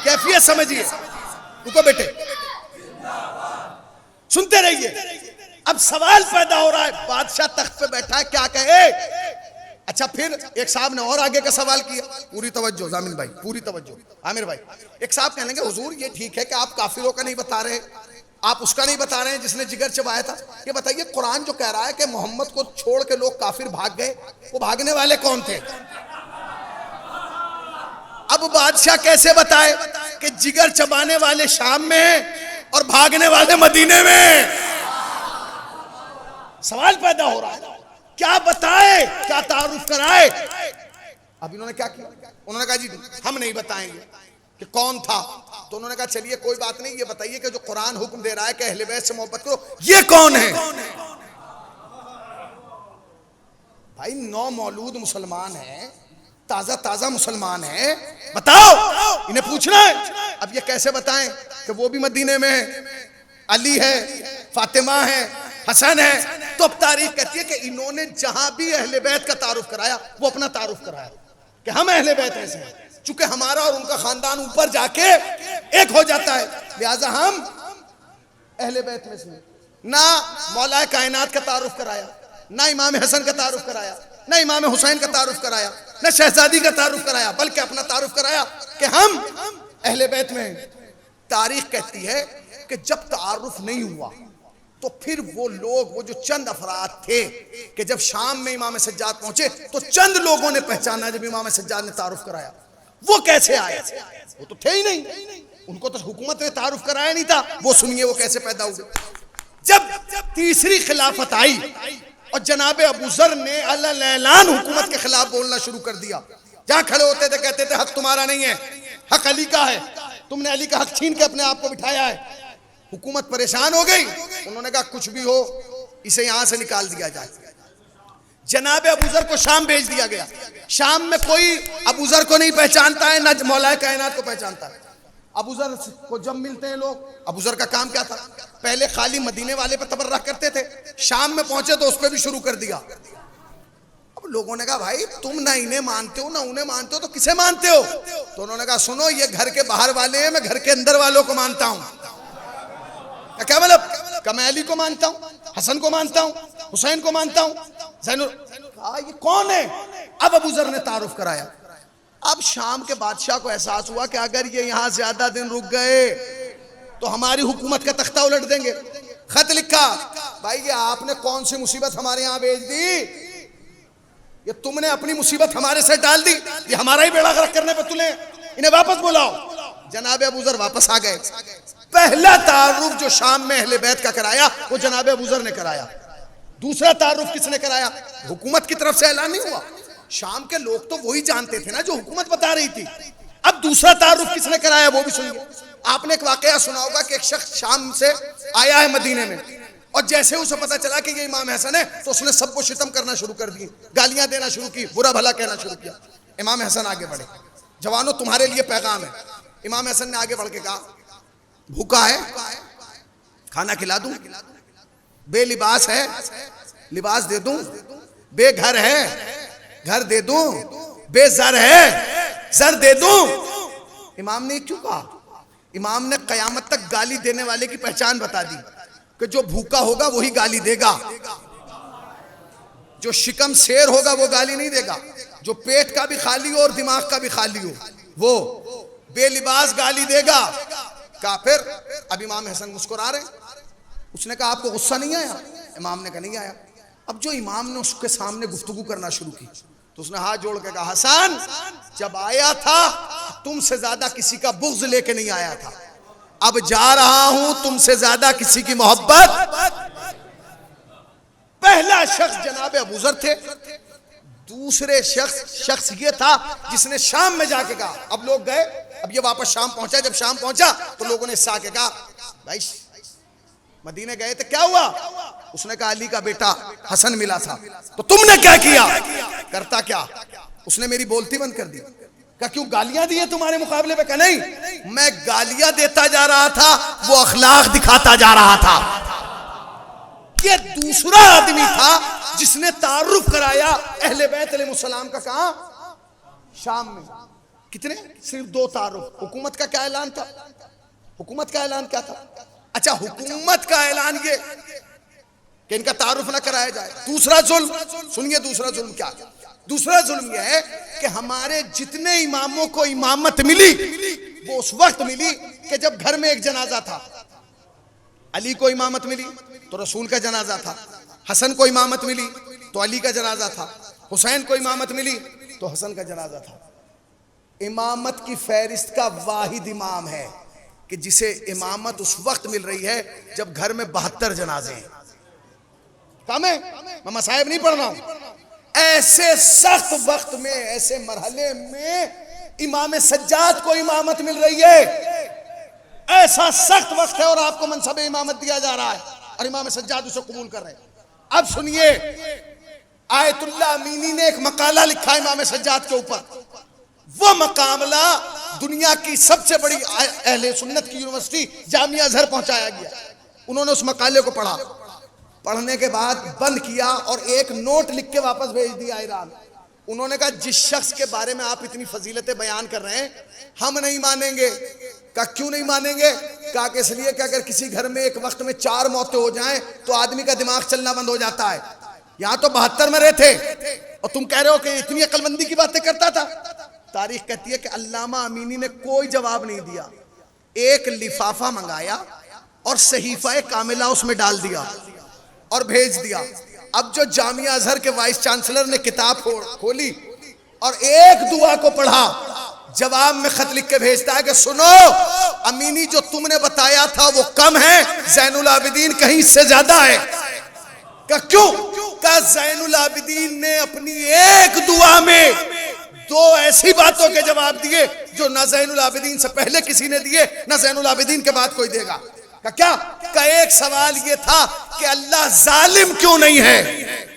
कैफियत समझिए। रुको बेटे, सुनते रहिए। अब सवाल पैदा हो रहा है, बादशाह तख्त पे बैठा है, क्या कहे। अच्छा, फिर एक साहब ने और आगे का सवाल किया। पूरी तवज्जो जामिल भाई, पूरी तवज्जो आमिर भाई। एक साहब कहने लगे, हुजूर ये ठीक है कि आप काफिरों का नहीं बता रहे, आप उसका नहीं बता रहे हैं जिसने जिगर चबाया था। ये बताइए, कुरान जो कह रहा है कि मोहम्मद को छोड़ के लोग काफिर भाग गए, वो भागने वाले कौन थे। अब बादशाह कैसे बताए कि जिगर चबाने वाले शाम में हैं और भागने वाले मदीने में। सवाल पैदा हो रहा है, क्या बताए, क्या तारुफ कराए। अब इन्होंने क्या किया, उन्होंने कहा जी हम नहीं बताएंगे कि कौन था। तो उन्होंने कहा चलिए कोई बात नहीं, ये बताइए कि जो कुरान हुक्म दे रहा है कि अहले बैत से मोहब्बत करो, ये कौन है। भाई नौ मौलूद मुसलमान है, ताजा ताजा मुसलमान है, बताओ, इन्हें पूछना है। अब ये कैसे बताएं कि वो भी मदीने में है, अली है, फातिमा है, हसन है। तो अब तारीख कहती है कि इन्होंने जहां भी अहले बैत का तारुफ कराया, वो अपना तारुफ कराया कि हम अहले बैत में से हैं। चूंकि हमारा और उनका खानदान ऊपर जाके एक हो जाता है, लिहाजा हम अहले बैत में से। ना मौला कायनात का तारुफ कराया, ना इमाम हसन का तारुफ कराया, ना इमाम हुसैन का तारुफ कराया, ना शहजादी का तारुफ कराया, बल्कि अपना तारुफ कराया कि हम अहले बैत में हैं। तारीख कहती है कि जब तारुफ नहीं हुआ तो फिर वो लोग, वो जो चंद अफराद थे कि जब शाम में इमाम सज्जाद पहुंचे तो चंद लोगों ने पहचाना जब इमाम सज्जाद ने तारुफ कराया। वो कैसे आए, वो तो थे ही नहीं, उनको तो हुकूमत ने तारुफ कराया नहीं था। वो सुनिए वो कैसे पैदा हुए। जब तीसरी खिलाफत आई और जनाब अबू जर ने अल-ऐलान हुकूमत के खिलाफ बोलना शुरू कर दिया, जहां खड़े होते थे कहते थे हक तुम्हारा नहीं है, हक अली का है, तुमने अली का हक छीन के अपने आप को बिठाया है। हुकूमत परेशान हो गई, उन्होंने कहा कुछ भी हो इसे यहां से निकाल दिया जाए। जनाब अबूजर को शाम भेज दिया गया। शाम में कोई अबूजर को नहीं पहचानता है, ना मौला कायनात को पहचानता है। अबूजर को जब मिलते हैं लोग, अबूजर का काम क्या था, पहले खाली मदीने वाले पे तबर्रा करते थे, शाम में पहुंचे तो उस पर भी शुरू कर दिया। अब लोगों ने कहा भाई तुम ना इन्हें मानते हो ना उन्हें मानते हो, तो किसे मानते हो। तो उन्होंने कहा सुनो, ये घर के बाहर वाले हैं, मैं घर के अंदर वालों को मानता हूं। क्या मतलब, मैं अली को मानता हूं, हसन को मानता हूं, हुसैन को मानता हूं, ये कौन है। अब अबूजर ने तारुफ कराया। अब शाम के बादशाह को एहसास हुआ कि अगर ये यहां ज्यादा दिन रुक गए तो हमारी हुकूमत का तख्ता उलट देंगे। खत लिखा, भाई ये आपने कौन सी मुसीबत हमारे यहां भेज दी, ये तुमने अपनी मुसीबत हमारे से डाल दी, ये हमारा ही बेड़ा गर्क करने पर तुले, इन्हें वापस बुलाओ। जनाब अबूजर वापस आ गए। पहला तारुफ जो शाम में अहले बैत का कराया वो जनाब अबूजर ने कराया। दूसरा तारुफ किसने कराया, हुकूमत की तरफ से ऐलान नहीं हुआ, शाम के लोग तो वही जानते थे ना जो हुकूमत बता रही थी। अब दूसरा तारुफ किसने कराया वो भी सुनिए। आपने एक वाकया सुना होगा कि एक शख्स शाम से आया है मदीने में, और जैसे उसे पता चला कि ये इमाम हसन है तो उसने सबको शितम करना शुरू कर दी, गालियां देना शुरू की, बुरा भला कहना शुरू किया। इमाम हसन आगे बढ़े, जवानों तुम्हारे लिए पैगाम है। इमाम हसन ने आगे बढ़ के कहा भूखा है खाना खिला दूं, बेलिबास है लिबास दे दूं, बेघर है घर दे दूं, बेजर है जर दे दूं। इमाम ने क्यों कहा, इमाम ने कयामत तक गाली देने वाले की पहचान बता दी कि जो भूखा होगा वही गाली देगा, जो शिकम शेर होगा वो गाली नहीं देगा, जो पेट का भी खाली हो और दिमाग का भी खाली हो वो बेलिबास गाली देगा। काफिर। अब इमाम हसन मुस्कुरा रहे। उसने कहा आपको गुस्सा नहीं आया, इमाम ने कहा नहीं आया। अब जो इमाम ने उसके सामने गुफ्तगू करना शुरू की तो उसने हाथ जोड़ के कहा हसन जब आया था तुमसे ज्यादा किसी का बुग़्ज़ लेके नहीं आया था, अब जा रहा हूं तुमसे ज्यादा किसी की मोहब्बत। पहला शख्स जनाब अबूजर थे, दूसरे शख्स ये था जिसने शाम में जाके कहा। अब लोग गए अब ये वापस शाम पहुंचा। जब शाम पहुंचा तो लोगों ने इससे आके कहा, भाई मदीने गए थे, क्या हुआ? उसने कहा, अली का बेटा हसन मिला था। तो तुमने क्या किया? करता क्या? उसने मेरी बोलती बंद कर दी। क्या क्यों गालियां दी है तुम्हारे मुकाबले पे? क्या नहीं, मैं गालियां देता जा रहा था, वो अखलाक दिखाता जा रहा था। ये दूसरा आदमी था जिसने तारुफ कराया अहले बैत अलैहिस्सलाम का। कहां? शाम में। कितने? सिर्फ 2 तारुफ। हुकूमत का क्या ऐलान था? हुकूमत का ऐलान क्या था? अच्छा, हुकूमत का ऐलान ये कि इनका तारुफ ना कराया जाए। दूसरा जुल्म सुनिए, दूसरा जुल्म क्या? दूसरा जुल्म यह है कि हमारे जितने इमामों को इमामत मिली वो उस वक्त मिली कि जब घर में एक जनाजा था। अली को इमामत मिली तो रसूल का जनाजा था, हसन को इमामत मिली तो अली का जनाजा था, हुसैन को इमामत मिली तो हसन का जनाजा था। इमामत की फहरिस्त का वाहिद इमाम है कि जिसे इमामत उस वक्त मिल रही है जब घर में 72 जनाजे हैं। काम है, मैं मसाइब नहीं पढ़ रहा हूं। ऐसे सख्त वक्त में, ऐसे मरहले में इमाम सज्जाद को इमामत मिल रही है। ऐसा सख्त वक्त है और आपको मनसब इमामत दिया जा रहा है और इमाम सज्जाद उसे कबूल कर रहे हैं। अब सुनिए, आयतुल्लाह अमीनी ने एक मकाला लिखा है इमाम सज्जाद के ऊपर। वो मकामला दुनिया की सबसे बड़ी अहले सुन्नत की यूनिवर्सिटी जामिया अजहर पहुंचाया गया। उन्होंने उस मकाले को पढ़ा, पढ़ने के बाद बंद किया और एक नोट लिख के वापस भेज दिया ईरान। उन्होंने कहा, जिस शख्स के बारे में आप इतनी फजीलतें बयान कर रहे हैं हम नहीं मानेंगे। कहा, क्यों नहीं मानेंगे? कहा कि इसलिए कि अगर किसी घर में एक वक्त में 4 मौतें हो जाएं तो आदमी का दिमाग चलना बंद हो जाता है। यहां तो 72 मरे थे और तुम कह रहे हो कि इतनी अक्लमंदी की बातें करता था। तारीख कहती है कि अल्लामा अमीनी ने कोई जवाब नहीं दिया। एक लिफाफा मंगाया और सहीफा कामिला उसमें डाल दिया और भेज दिया। अब जो जामिया अजहर के वाइस चांसलर ने किताब खोली और एक दुआ को पढ़ा, जवाब में खत लिख के भेजता है कि सुनो, अमीनी जो तुमने बताया था वो कम है, ज़ैनुल आबिदीन कहीं से ज्यादा है। क्या क्यों? क्या ज़ैनुल आबिदीन ने अपनी एक दुआ में 2 ऐसी बातों के जवाब दिए जो ना ज़ैनुल आबिदीन से पहले किसी ने दिए, ना ज़ैनुल आबिदीन के बाद कोई देगा। क्या? का एक सवाल ये था कि अल्लाह जालिम क्यों नहीं है?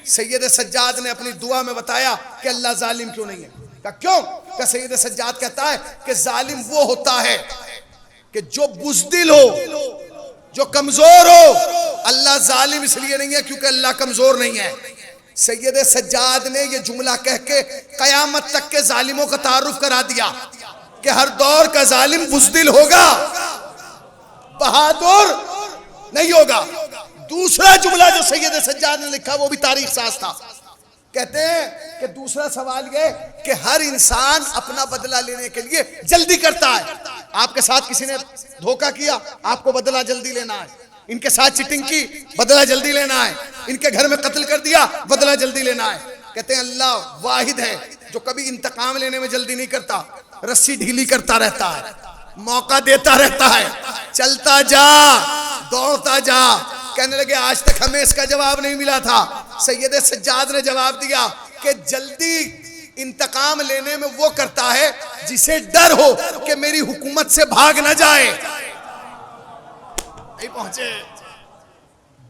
सैयद सज्जाद ने अपनी दुआ में बताया कि अल्लाह जालिम क्यों नहीं है। क्या क्यों? का सैयद सज्जाद कहता है कि जालिम वो होता है कि जो बुज़दिल हो, जो कमजोर हो। अल्लाह जालिम इसलिए नहीं है क्योंकि अल्लाह कमजोर नहीं है। सैयद सज्जाद ने ये जुमला कह के कयामत तक के जालिमों का तारुफ करा दिया कि हर दौर का जालिम बुज़दिल होगा, बहादुर नहीं होगा। दूसरा जुमला जो सैयद सज्जाद ने लिखा वो भी तारीख साज था। कहते हैं कि दूसरा सवाल ये कि हर इंसान अपना बदला लेने के लिए जल्दी करता है। आपके साथ किसी ने धोखा किया, आपको बदला जल्दी लेना है। इनके साथ चीटिंग की, बदला जल्दी लेना है। इनके घर में कत्ल कर दिया, बदला जल्दी लेना है। कहते हैं अल्लाह वाहिद है जो कभी इंतकाम लेने में जल्दी नहीं करता, रस्सी ढीली करता रहता है, मौका देता रहता है। चलता जा, दौड़ता जा। कहने लगे आज तक हमें इसका जवाब नहीं मिला था। सैयद सज्जाद ने जवाब दिया कि जल्दी इंतकाम लेने में वो करता है जिसे डर हो कि मेरी हुकूमत से भाग ना जाए। नहीं पहुंचे।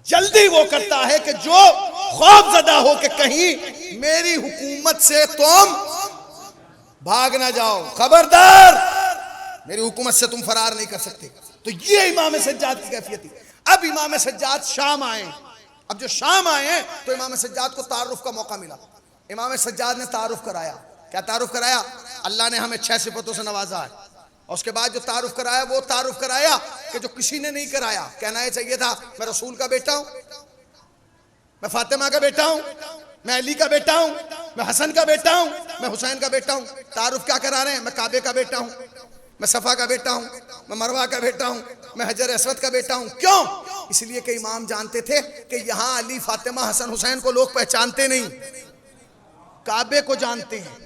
जल्दी वो करता है कि जो खौफजदा हो कि कहीं मेरी हुकूमत से तुम भाग ना जाओ, खबरदार मेरी हुकूमत से तुम फरार नहीं कर सकते। तो ये इमाम सज्जाद की कैफियत थी। अब इमाम सज्जाद शाम आए। अब जो शाम आए हैं तो इमाम सज्जाद को तारुफ का मौका मिला। इमाम सज्जाद ने तारुफ कराया। क्या तारुफ कराया? अल्लाह ने हमें 6 सिफतों से नवाजा है और उसके बाद जो तारुफ कराया वो तारुफ कराया कि जो किसी ने नहीं कराया। कहना ये चाहिए था मैं रसूल का बेटा हूं, मैं फातिमा का बेटा हूं, मैं अली का बेटा हूं, मैं हसन का बेटा हूं, मैं हुसैन का बेटा हूं। तारुफ क्या करा रहे हैं? मैं काबे का बेटा हूं, मैं सफा का बेटा हूं, मैं मरवा का बेटा हूं, मैं हजर असवद का बेटा हूं। क्यों? इसलिए कि इमाम जानते थे कि यहां अली, फातिमा, हसन, हुसैन को लोग पहचानते नहीं, काबे को जानते हैं,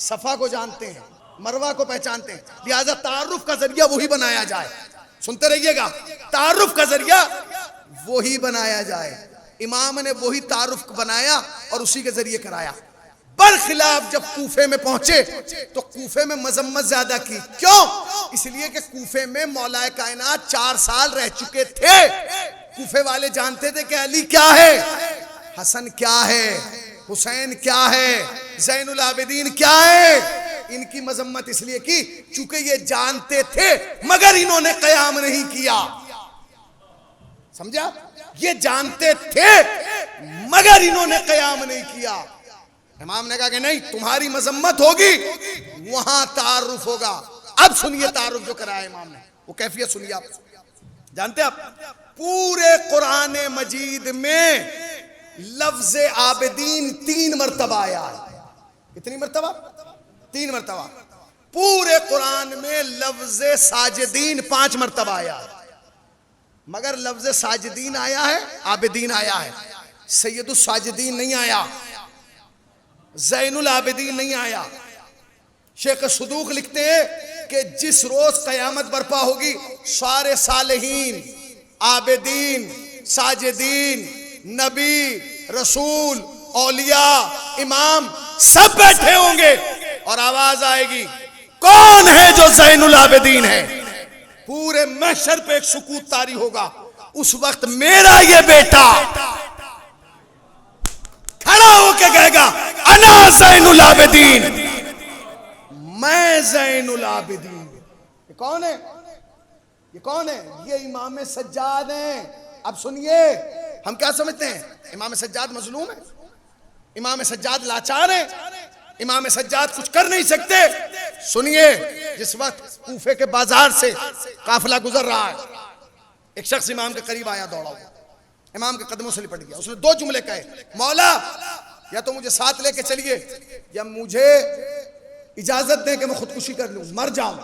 सफा को जानते हैं, मरवा को पहचानते हैं। लिहाजा तारुफ का जरिया वही बनाया जाए। सुनते रहिएगा, तारुफ का जरिया वही बनाया जाए। इमाम ने वही तारुफ बनाया और उसी के जरिए कराया। बरखिलाफ जब कूफे में पहुंचे तो कूफे में मजम्मत ज्यादा की। क्यों? इसलिए कि कूफे में मौलाए कायनात 4 साल रह चुके थे। कूफे वाले जानते थे कि अली क्या है, हसन क्या है, हुसैन क्या है, ज़ैनुल आबिदीन क्या है। इनकी मजम्मत इसलिए की चूंकि ये जानते थे, मगर इन्होंने कयाम नहीं किया। समझा? ये जानते थे मगर इन्होंने कयाम नहीं किया। इमाम ने कहा कि नहीं, तुम्हारी मजम्मत होगी, वहां तारुफ होगा। अब सुनिए तारुफ जो कराया इमाम ने, वो कैफियत सुनिए। आप जानते हैं, आप पूरे कुरान मजीद में लफ्ज आबिदीन 3 मरतबा आया है। कितनी मरतबा? 3 मरतबा। पूरे कुरान में लफ्ज साजिदीन 5 मरतबा आया है, मगर लफ्ज साजिदीन आया है, आबिदीन आया है, सैयदुस साजिदीन नहीं आया, ज़ैनुल आबिदीन नहीं आया। शेख सदूक लिखते हैं कि जिस रोज कयामत बर्पा होगी, सारे सालेहीन, आबिदीन, साजिदीन, नबी, रसूल, औलिया, इमाम सब बैठे होंगे और आवाज आएगी, कौन है जो ज़ैनुल आबिदीन है। पूरे महशर पे एक सुकूत तारी होगा। उस वक्त मेरा ये बेटा खड़ा होके कहेगा, अना ज़ैनुल आबिदीन, मैं ज़ैनुल आबिदीन। ये कौन है? ये कौन है? ये इमाम सज्जाद हैं। अब सुनिए, हम क्या समझते हैं? इमाम सज्जाद मजलूम है, इमाम सज्जाद लाचार है, इमाम सज्जाद कुछ कर नहीं सकते। सुनिए, जिस वक्त कूफे के बाजार से काफिला गुजर रहा है, एक शख्स इमाम के करीब आया, दौड़ा हुआ, इमाम के कदमों से लिपट गया। उसने 2 जुमले कहे, मौला या तो मुझे साथ लेके चलिए या मुझे इजाजत दें कि मैं खुदकुशी कर लूं, मर जाऊं।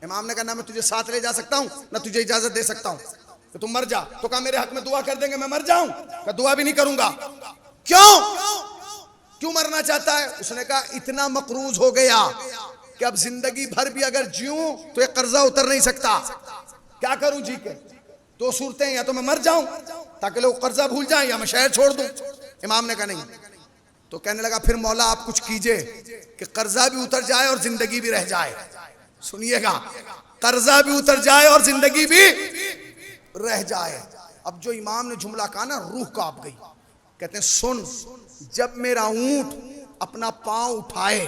इमाम ने कहा, ना मैं तुझे साथ ले जा सकता हूं, ना तुझे इजाजत दे सकता हूं, तो तुम मर जा। तो कहा मेरे हक में दुआ कर देंगे, मैं मर जाऊं? कहा दुआ भी नहीं करूंगा। क्यों मरना चाहता है? उसने कहा इतना मकरूज हो गया कि अब जिंदगी भर भी अगर जीऊं तो ये कर्जा उतर नहीं सकता। क्या करूं जी के? 2 सूरतें, या तो मैं मर जाऊं ताकि लोग कर्जा भूल जाएं, या मैं शहर छोड़ दूं। इमाम ने कहा नहीं। तो कहने लगा, फिर मौला आप कुछ कीजिए कि कर्जा भी उतर जाए और जिंदगी भी रह जाए। सुनिएगा, कर्जा भी उतर जाए और जिंदगी भी रह जाए। अब जो इमाम ने जुमला कहा ना, रूह कांप गई। कहते हैं, सुन, जब मेरा ऊंट अपना पांव उठाए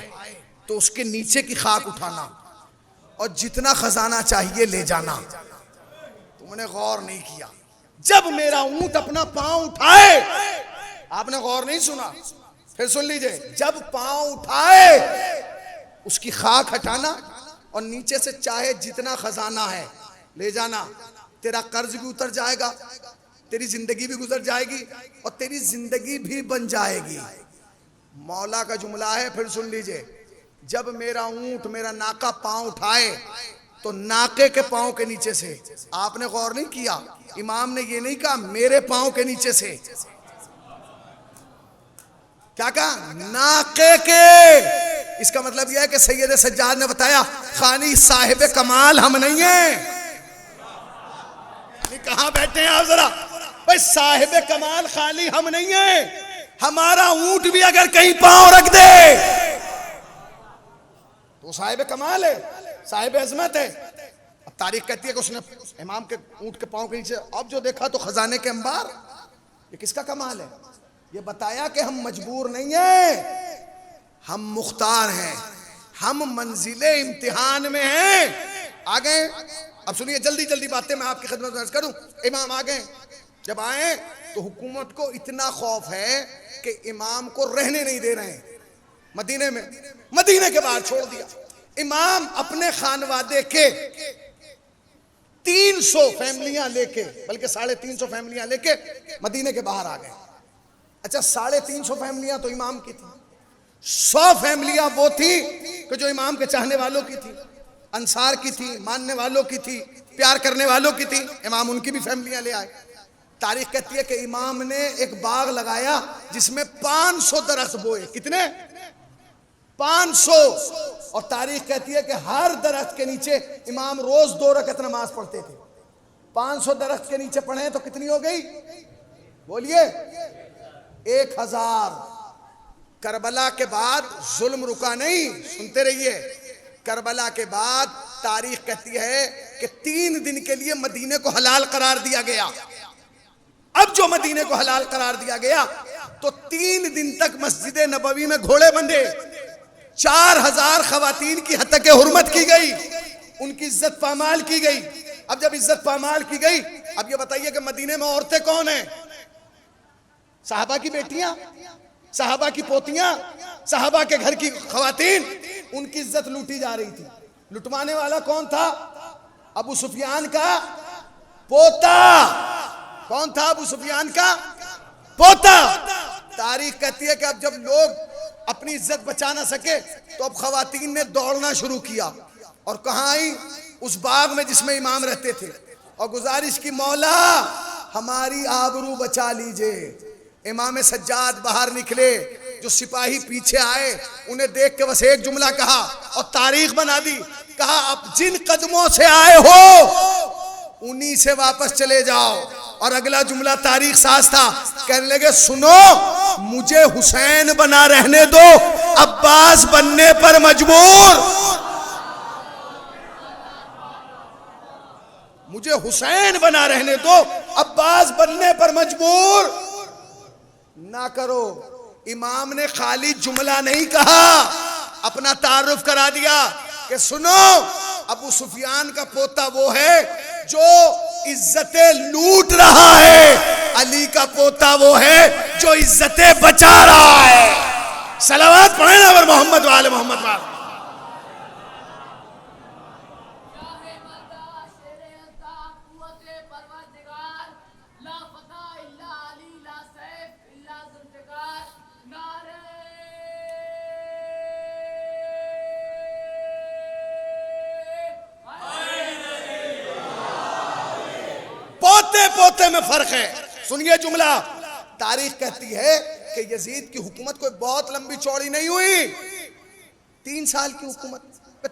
तो उसके नीचे की खाक उठाना और जितना खजाना चाहिए ले जाना। तुमने गौर नहीं किया। जब मेरा ऊंट अपना पांव उठाए, आपने गौर नहीं सुना, फिर सुन लीजिए, जब पांव उठाए उसकी खाक हटाना और नीचे से चाहे जितना खजाना है ले जाना। तेरा कर्ज भी उतर जाएगा, तेरी जिंदगी भी गुजर जाएगी और तेरी जिंदगी भी बन जाएगी। मौला का जुमला है, फिर सुन लीजिए, जब मेरा ऊंट, मेरा नाका पांव उठाए तो नाके के पांव के नीचे से। आपने गौर नहीं किया, इमाम ने ये नहीं कहा मेरे पांव के नीचे से, क्या कहा? नाके के। इसका मतलब यह है कि सैयद सज्जाद ने बताया, खाली साहिब कमाल हम नहीं हैं। कहां बैठे हैं आप जरा भाई? साहिब कमाल खाली हम नहीं हैं। हमारा ऊंट भी अगर कहीं पांव रख दे तो साहिब कमाल है, साहिब अजमत है। अब तारीख कहती है कि उसने इमाम के ऊंट के पांव के नीचे अब जो देखा तो खजाने के अंबार। ये किसका कमाल है? ये बताया कि हम मजबूर नहीं हैं, हम मुख्तार हैं, हम मंजिले इम्तिहान में हैं। आ गए। अब सुनिए, जल्दी जल्दी बातें मैं आपकी खिदमत में अर्ज करूं। इमाम आ गए। जब आए तो हुकूमत को इतना खौफ है कि इमाम को रहने नहीं दे रहे हैं मदीने में, मदीने के बाहर छोड़ दिया। इमाम अपने खानवादे के 300 फैमिलियां लेके, बल्कि 350 फैमिलियां लेके मदीने के बाहर आ गए। अच्छा, 350 फैमिलियां तो इमाम की थी, 100 फैमिलियां वो थी कि जो इमाम के चाहने वालों की थी, अंसार की थी, मानने वालों की थी, प्यार करने वालों की थी। इमाम उनकी भी फैमिलियां ले आए। तारीख कहती है कि इमाम ने एक बाग लगाया जिसमें 500 दरख्त बोए। कितने? 500। और तारीख कहती है कि हर दरख्त के नीचे इमाम रोज 2 रकअत नमाज पढ़ते थे। 500 दरख्त के नीचे पढ़े तो कितनी हो गई? बोलिए, 1000। करबला के बाद जुल्म रुका नहीं, सुनते रहिए। करबला के बाद तारीख कहती है कि 3 दिन के लिए मदीने को हलाल करार दिया गया। अब जो मदीने को हलाल करार दिया गया तो 3 दिन तक मस्जिद नबवी में घोड़े बंधे, 4000 खवातीन की हतके हुर्मत की गई, उनकी इज्जत पामाल की गई। अब जब इज्जत पामाल की गई, अब ये बताइए कि मदीने में औरतें कौन हैं? साहबा की बेटियां, साहबा की पोतियां, साहबा के घर की खवातीन, उनकी इज्जत लूटी जा रही थी। लुटवाने वाला कौन था? अबू सुफियान का पोता। कौन था? अबू सुफियान का पोता। तारीख कहती है कि अब जब लोग अपनी इज्जत बचा ना सके तो अब खवातीन ने दौड़ना शुरू किया और कहां आई? उस बाग में जिसमें इमाम रहते थे, और गुजारिश की, मौला हमारी आबरू बचा लीजिए। इमाम सज्जाद बाहर निकले, जो सिपाही पीछे आए उन्हें देख के बस एक जुमला कहा और तारीख बना दी। कहा अब जिन कदमों से आए हो उन्हीं से वापस चले जाओ। और अगला जुमला तारीख साज था, कहने लगे सुनो, मुझे हुसैन बना रहने दो, अब्बास बनने पर मजबूर। मुझे हुसैन बना रहने दो, अब्बास बनने पर मजबूर ना करो। इमाम ने खाली जुमला नहीं कहा, अपना तारुफ करा दिया कि सुनो, अबू सुफियान का पोता वो है जो इज्जतें लूट रहा है, अली का पोता वो है जो इज्जतें बचा रहा है। सलावत पढ़े ना मोहम्मद वाले मोहम्मद वाले। पोते पोते में फर्क है। सुनिए जुमला, तारीख कहती है कि यजीद की हुकूमत कोई बहुत लंबी चौड़ी नहीं हुई। 3 साल की हुकूमत।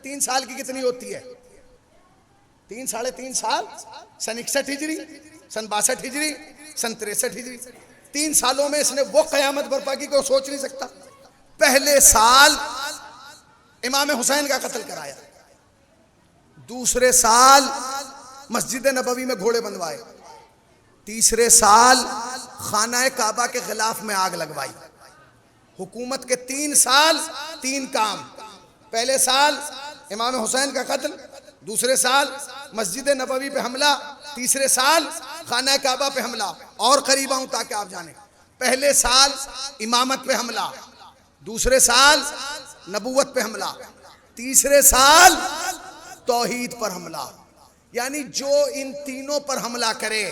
3 साल की कितनी होती है? 3 साढ़े 3 साल। सन 61 हिजरी, सन 62 हिजरी, सन 63 हिजरी। 3 सालों में इसने वो कयामत बर्पा की कोई सोच नहीं सकता। पहले साल इमाम हुसैन का कत्ल कराया, दूसरे साल मस्जिद नबवी में घोड़े बंधवाए, तीसरे साल खाना काबा के खिलाफ में आग लगवाई। हुकूमत के 3 साल 3 काम। पहले साल इमाम हुसैन का कत्ल, दूसरे साल मस्जिद नबवी पे हमला, तीसरे साल खाना काबा पे हमला। और करीब आऊं ताकि आप जाने, पहले साल इमामत पे हमला, दूसरे साल नबूवत पे हमला, तीसरे साल तौहीद पर हमला। यानी जो इन तीनों पर हमला करे,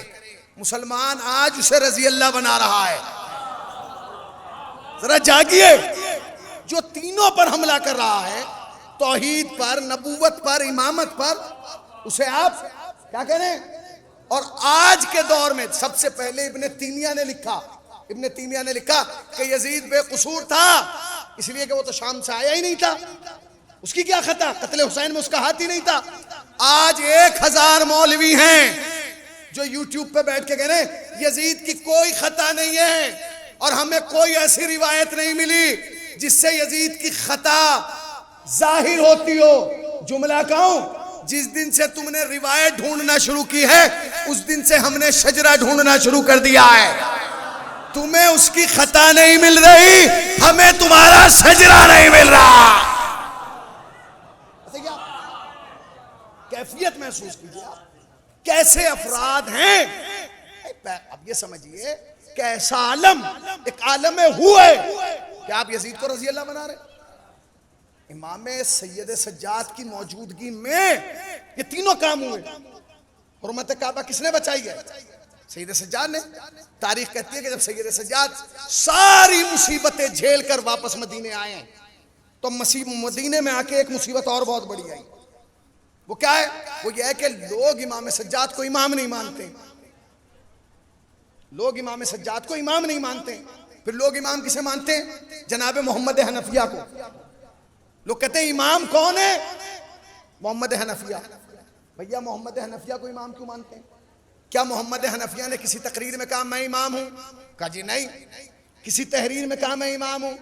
मुसलमान आज उसे रजी अल्लाह बना रहा है। जरा जागिए, जो तीनों पर हमला कर रहा है, तौहीद पर, नबूवत पर, इमामत पर, उसे आप क्या करें? और आज के दौर में सबसे पहले इब्ने तीमिया ने लिखा कि यजीद बेकसूर था, इसलिए कि वो तो शाम से आया ही नहीं था। उसकी क्या खता? कत्ल हुसैन में उसका हाथ ही नहीं था। आज 1000 मौलवी हैं जो यूट्यूब पे बैठ के कह रहे हैं यजीद की कोई खता नहीं है और हमें कोई ऐसी रिवायत नहीं मिली जिससे यजीद की खता जाहिर होती हो। जुमला कहूं, जिस दिन से तुमने रिवायत ढूंढना शुरू की है उस दिन से हमने शजरा ढूंढना शुरू कर दिया है। तुम्हें उसकी खता नहीं मिल रही, हमें तुम्हारा शजरा नहीं मिल रहा। कैफियत महसूस कीजिए आप, कैसे अफराद हैं। अब ये समझिए कैसा आलम, एक आलम हुए क्या आप यजीद को रजी अल्लाह बना रहे? इमाम सैयद सज्जाद की मौजूदगी में ये तीनों काम हुए। हुर्मत काबा किसने बचाई है? सैयद सज्जाद ने। तारीख कहती है कि जब सैयद सज्जाद सारी मुसीबतें झेल कर वापस मदीने आए हैं तो मदीने में आके एक मुसीबत और बहुत बड़ी आई। वो क्या है? वो ये है कि लोग इमाम सज्जाद को इमाम नहीं मानते। लोग इमाम सज्जाद को इमाम नहीं मानते। फिर लोग इमाम किसे मानते हैं? जनाब मोहम्मद हनफिया को। लोग कहते हैं इमाम कौन है? मोहम्मद हनफिया। भैया मोहम्मद हनफिया को इमाम क्यों मानते हैं? क्या मोहम्मद हनफिया ने किसी तकरीर में कहा मैं इमाम हूं? कहा जी नहीं। किसी तहरीर में कहा मैं इमाम हूं?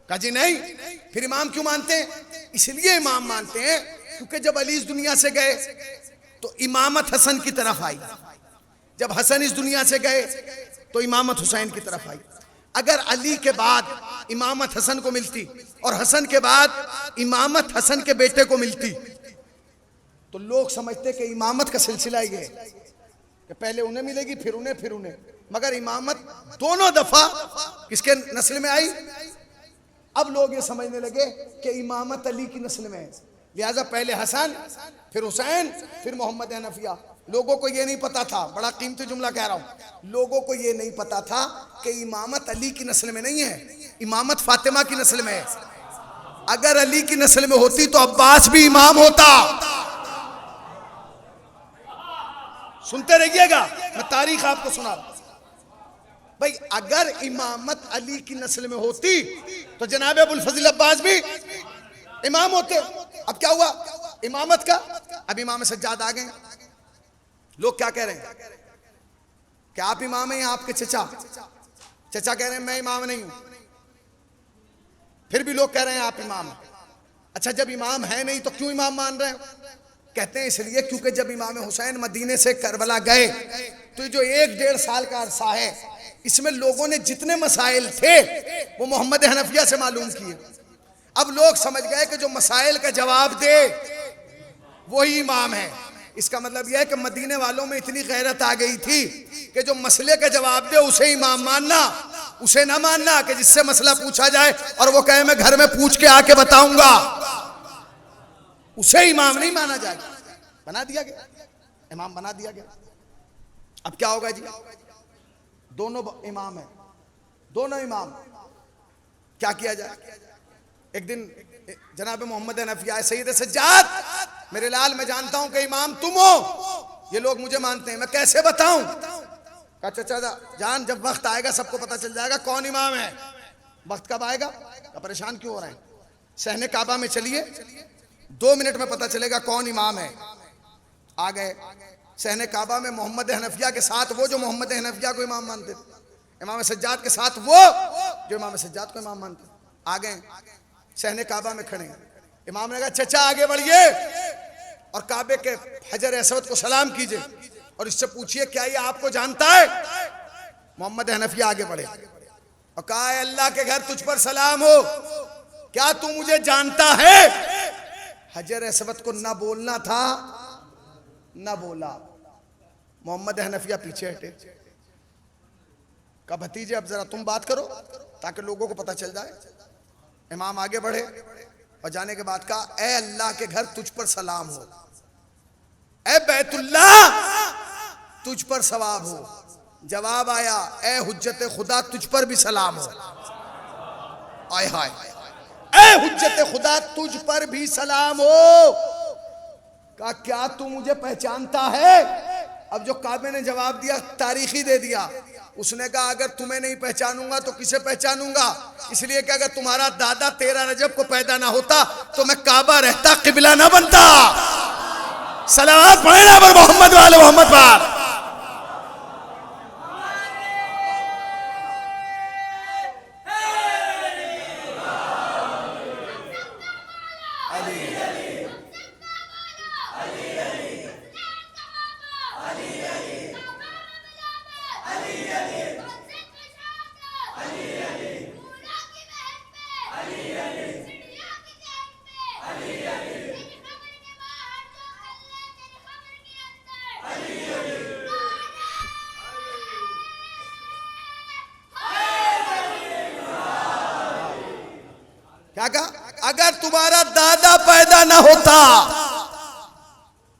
कहा जी नहीं। फिर इमाम क्यों मानते हैं? इसलिए इमाम मानते हैं क्योंकि जब अली इस दुनिया से गए तो इमामत हसन की तरफ आई, जब हसन इस दुनिया से गए तो इमामत हुसैन की तरफ आई। अगर अली के बाद इमामत हसन को मिलती और हसन के बाद इमामत हसन के बेटे को मिलती तो लोग समझते कि इमामत का सिलसिला ये है कि पहले उन्हें मिलेगी फिर उन्हें, मगर इमामत दोनों दफा किसके नस्ल में आई? अब लोग ये समझने लगे कि इमामत अली की नस्ल में है, लिहाजा पहले हसन फिर हुसैन फिर मोहम्मद हनफिया। लोगों को ये नहीं पता था, बड़ा कीमती जुमला कह रहा हूं, लोगों को ये नहीं पता था कि इमामत अली की नस्ल में नहीं है, इमामत फातिमा की नस्ल में है। अगर अली की नस्ल में होती तो अब्बास भी इमाम होता। सुनते रहिएगा, मैं तारीख आपको सुना रहा हूं भाई। अगर इमामत अली की नस्ल में होती तो जनाब अबुल फजल अब्बास भी इमाम होते। अब क्या हुआ इमामत का? अब इमाम सज्जाद आ गए। लोग क्या कह रहे हैं कि आप इमाम हैं या आपके चचा? चचा कह रहे हैं मैं इमाम नहीं हूं, फिर भी लोग कह रहे हैं आप इमाम हैं। अच्छा, जब इमाम है नहीं तो क्यों इमाम मान रहे हैं? कहते हैं इसलिए क्योंकि जब इमाम हुसैन मदीने से करबला गए तो जो 1-1.5 साल का अरसा है इसमें लोगों ने जितने मसाइल थे वो मोहम्मद हनफिया से मालूम किए। अब लोग समझ गए कि जो मसाइल का जवाब दे वही इमाम है। इसका मतलब यह है कि मदीने वालों में इतनी गैरत आ गई थी कि जो मसले का जवाब दे उसे इमाम मानना, उसे ना मानना कि जिससे मसला पूछा जाए और वो कहे मैं घर में पूछ के आके बताऊंगा, उसे इमाम नहीं माना जाएगा। बना दिया गया, इमाम बना दिया गया। अब क्या होगा जी? दोनों इमाम है, दोनों इमाम, क्या किया जाए? एक दिन जनाब मोहम्मद हनफिया सैयद सज्जाद, मेरे लाल मैं जानता हूं कि इमाम तुम हो, ये लोग मुझे मानते हैं, मैं कैसे बताऊं? कहा चाचा जान जब वक्त आएगा सबको पता चल जाएगा कौन इमाम है। वक्त कब आएगा? क्या परेशान क्यों हो रहे हैं? सहने काबा में चलिए, 2 मिनट में पता चलेगा कौन इमाम है। आ गए सहने काबा में मोहम्मद हनफिया के साथ वो जो मोहम्मद हनफिया को इमाम मानते थे, इमाम सज्जाद के साथ वो जो इमाम सज्जाद को इमाम मानते। आ गए सहने काबा में खड़े, इमाम ने कहा चचा आगे बढ़िए और काबे के हजर असवद को सलाम कीजिए और इससे पूछिए क्या ये आपको जानता है? मोहम्मद हनफिया आगे बढ़े और कहा अल्लाह के घर तुझ पर सलाम हो, क्या तू मुझे जानता है? हजर असवद को ना बोलना था, ना बोला। मोहम्मद हनफिया पीछे हटे, कहा भतीजे अब जरा तुम बात करो ताकि लोगों को पता चल जाए। इमाम आगे बढ़े और जाने के बाद कहा ए अल्लाह के घर तुझ पर सलाम हो, ए बैतुल्लाह तुझ पर सवाब हो। जवाब आया ए हुज्जत खुदा तुझ पर भी सलाम हो। आय हाय, ए हुज्जत खुदा तुझ पर भी सलाम हो। कहा क्या तू मुझे पहचानता है? अब जो काबे ने जवाब दिया तारीखी दे दिया। उसने कहा अगर तुम्हें नहीं पहचानूंगा तो किसे पहचानूंगा? इसलिए कि अगर तुम्हारा दादा 13 रजब को पैदा ना होता तो मैं काबा रहता, किबला ना बनता। सलावत पढ़े ना पर मोहम्मद वाले मोहम्मद पर। क्या कहा? अगर तुम्हारा दादा पैदा ना होता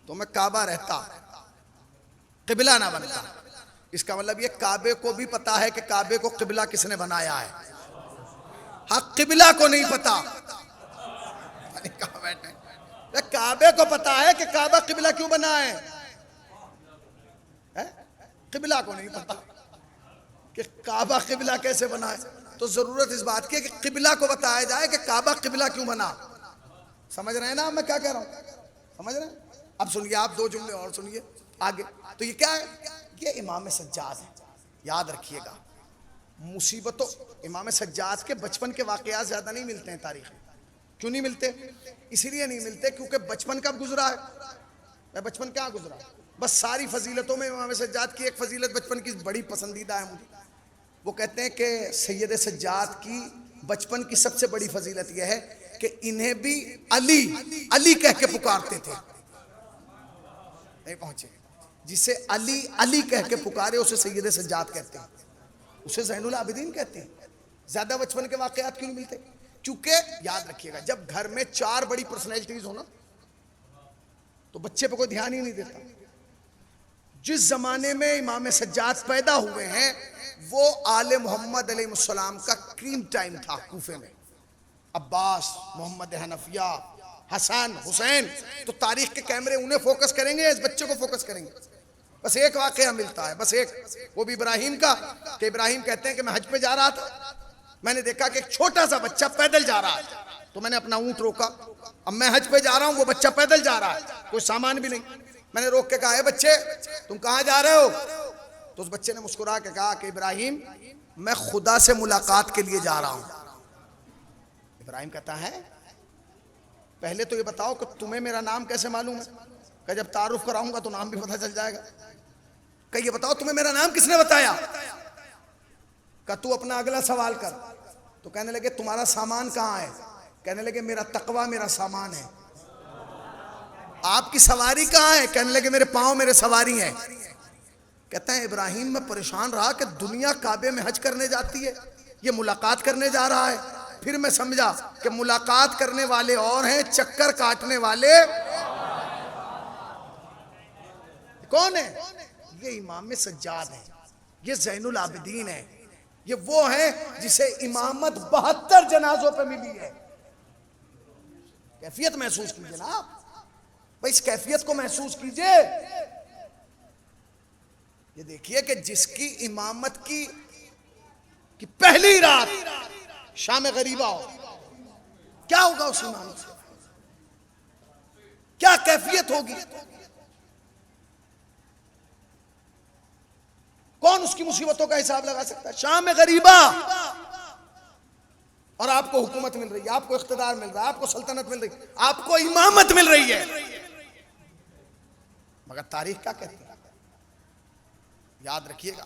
तो मैं काबा रहता, किबला ना बनता। इसका मतलब ये काबे को भी पता है कि काबे को किबला किसने बनाया है। हाँ, किबला को नहीं पता। कहां बैठे? काबे को पता है कि काबा किबला क्यों बना है, किबला को नहीं पता कि काबा किबला कैसे बना है। तो जरूरत इस बात की है कि किबला को बताया जाए कि काबा किबला क्यों बना। समझ रहे हैं ना मैं क्या कह रहा हूं? समझ रहे हैं? अब सुनिए, आप 2 जुमले और सुनिए आगे। तो ये क्या है? ये इमाम सज्जाद है, याद रखिएगा। मुसीबतों, इमाम सज्जाद के बचपन के वाकयात ज़्यादा नहीं मिलते हैं तारीख में। क्यों नहीं मिलते? इसीलिए नहीं मिलते क्योंकि बचपन कब गुजरा है, मैं बचपन क्या गुजरा, बस सारी फजीलतों में इमाम सज्जाद की एक फजीलत बचपन की बड़ी पसंदीदा है मुझे। वो कहते हैं कि सैयद सज्जाद की बचपन की सबसे बड़ी फजीलत यह है कि इन्हें भी अली अली कह के पुकारते थे। नहीं पहुंचे, जिसे अली अली कह के पुकारे उसे सैयद सज्जाद कहते हैं, उसे ज़ैनुल आबिदीन कहते हैं। ज्यादा बचपन के वाकयात क्यों नहीं मिलते? क्योंकि याद रखिएगा, जब घर में 4 बड़ी पर्सनैलिटीज हो ना तो बच्चे पे कोई ध्यान ही नहीं देता। जिस जमाने में इमाम सज्जाद पैदा हुए हैं वो आले मोहम्मद अलैहिस्सलाम का क्रीम टाइम था कूफे में। अब्बास, मोहम्मद हनफिया, हसन, हुसैन, तो तारीख के कैमरे उन्हें फोकस करेंगे, इस बच्चे को फोकस करेंगे। बस एक वाकया मिलता है, बस एक, वो भी इब्राहिम का, कि इब्राहिम कहते हैं कि मैं हज पे जा रहा था, मैंने देखा कि एक छोटा सा बच्चा पैदल जा रहा है, तो मैंने अपना ऊंट रोका। अब मैं हज पे जा रहा हूं, वो बच्चा पैदल जा रहा है, कोई सामान भी नहीं। मैंने रोक के कहा, है बच्चे तुम कहां जा रहे हो? तो उस बच्चे ने मुस्कुरा के कहा कि इब्राहिम मैं खुदा से मुलाकात के लिए जा रहा हूं। इब्राहिम कहता है पहले तो ये बताओ कि तुम्हें मेरा नाम कैसे मालूम है? कि जब तारुफ कराऊंगा तो नाम भी पता चल जाएगा। कि ये बताओ तुम्हें मेरा नाम किसने बताया? कि तू अपना अगला सवाल कर। तो कहने लगे तुम्हारा सामान कहाँ है? कहने लगे मेरा तकवा मेरा सामान है। आपकी सवारी कहाँ है? कहने लगे मेरे पांव मेरे सवारी है। कहते हैं इब्राहिम मैं परेशान रहा कि दुनिया काबे में हज करने जाती है, ये मुलाकात करने जा रहा है। फिर मैं समझा कि मुलाकात करने वाले और हैं, चक्कर काटने वाले कौन है? ये इमाम सज्जाद है, ये ज़ैनुल आबिदीन है, ये वो है जिसे इमामत 72 जनाजों पे मिली है। कैफियत महसूस कीजिए ना आप भाई, इस कैफियत को महसूस कीजिए। ये देखिए कि जिसकी इमामत की पहली रात शाम गरीबा हो, क्या होगा उस इमाम से, क्या कैफियत होगी? कौन उसकी मुसीबतों का हिसाब लगा सकता है? शाम गरीबा, और आपको हुकूमत मिल रही है, आपको इख्तिदार मिल रहा है, आपको सल्तनत मिल रही है, आपको इमामत मिल रही है, मगर तारीख क्या कहती है? याद रखिएगा,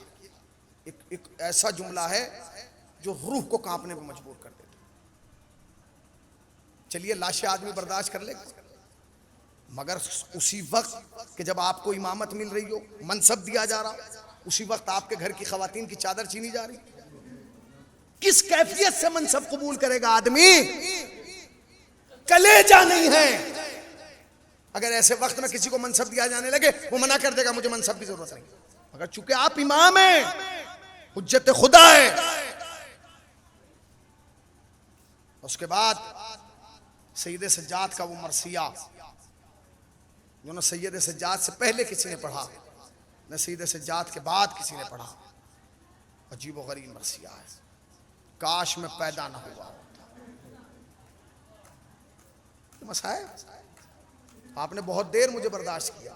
एक ऐसा जुमला है जो रूह को कांपने पर मजबूर कर देता। चलिए लाशें आदमी बर्दाश्त कर लेगा, मगर उसी वक्त कि जब आपको इमामत मिल रही हो, मनसब दिया जा रहा, उसी वक्त आपके घर की खवातीन की चादर छीनी जा रही, किस कैफियत से मनसब कबूल करेगा आदमी? कलेजा नहीं है। अगर ऐसे वक्त में किसी को मनसब दिया जाने लगे, वो मना कर देगा मुझे मनसब की जरूरत नहीं। मगर चूंकि आप इमाम हैं, हुज्जत खुदा है, उसके बाद सैयद सज्जाद का वो मरसिया जो न सैयद सज्जाद से पहले किसी ने पढ़ा, न सैयद सज्जाद के बाद किसी ने पढ़ा, अजीब व गरीब मरसिया है, काश में पैदा न हुआ होता। मसाए आपने बहुत देर मुझे बर्दाश्त किया,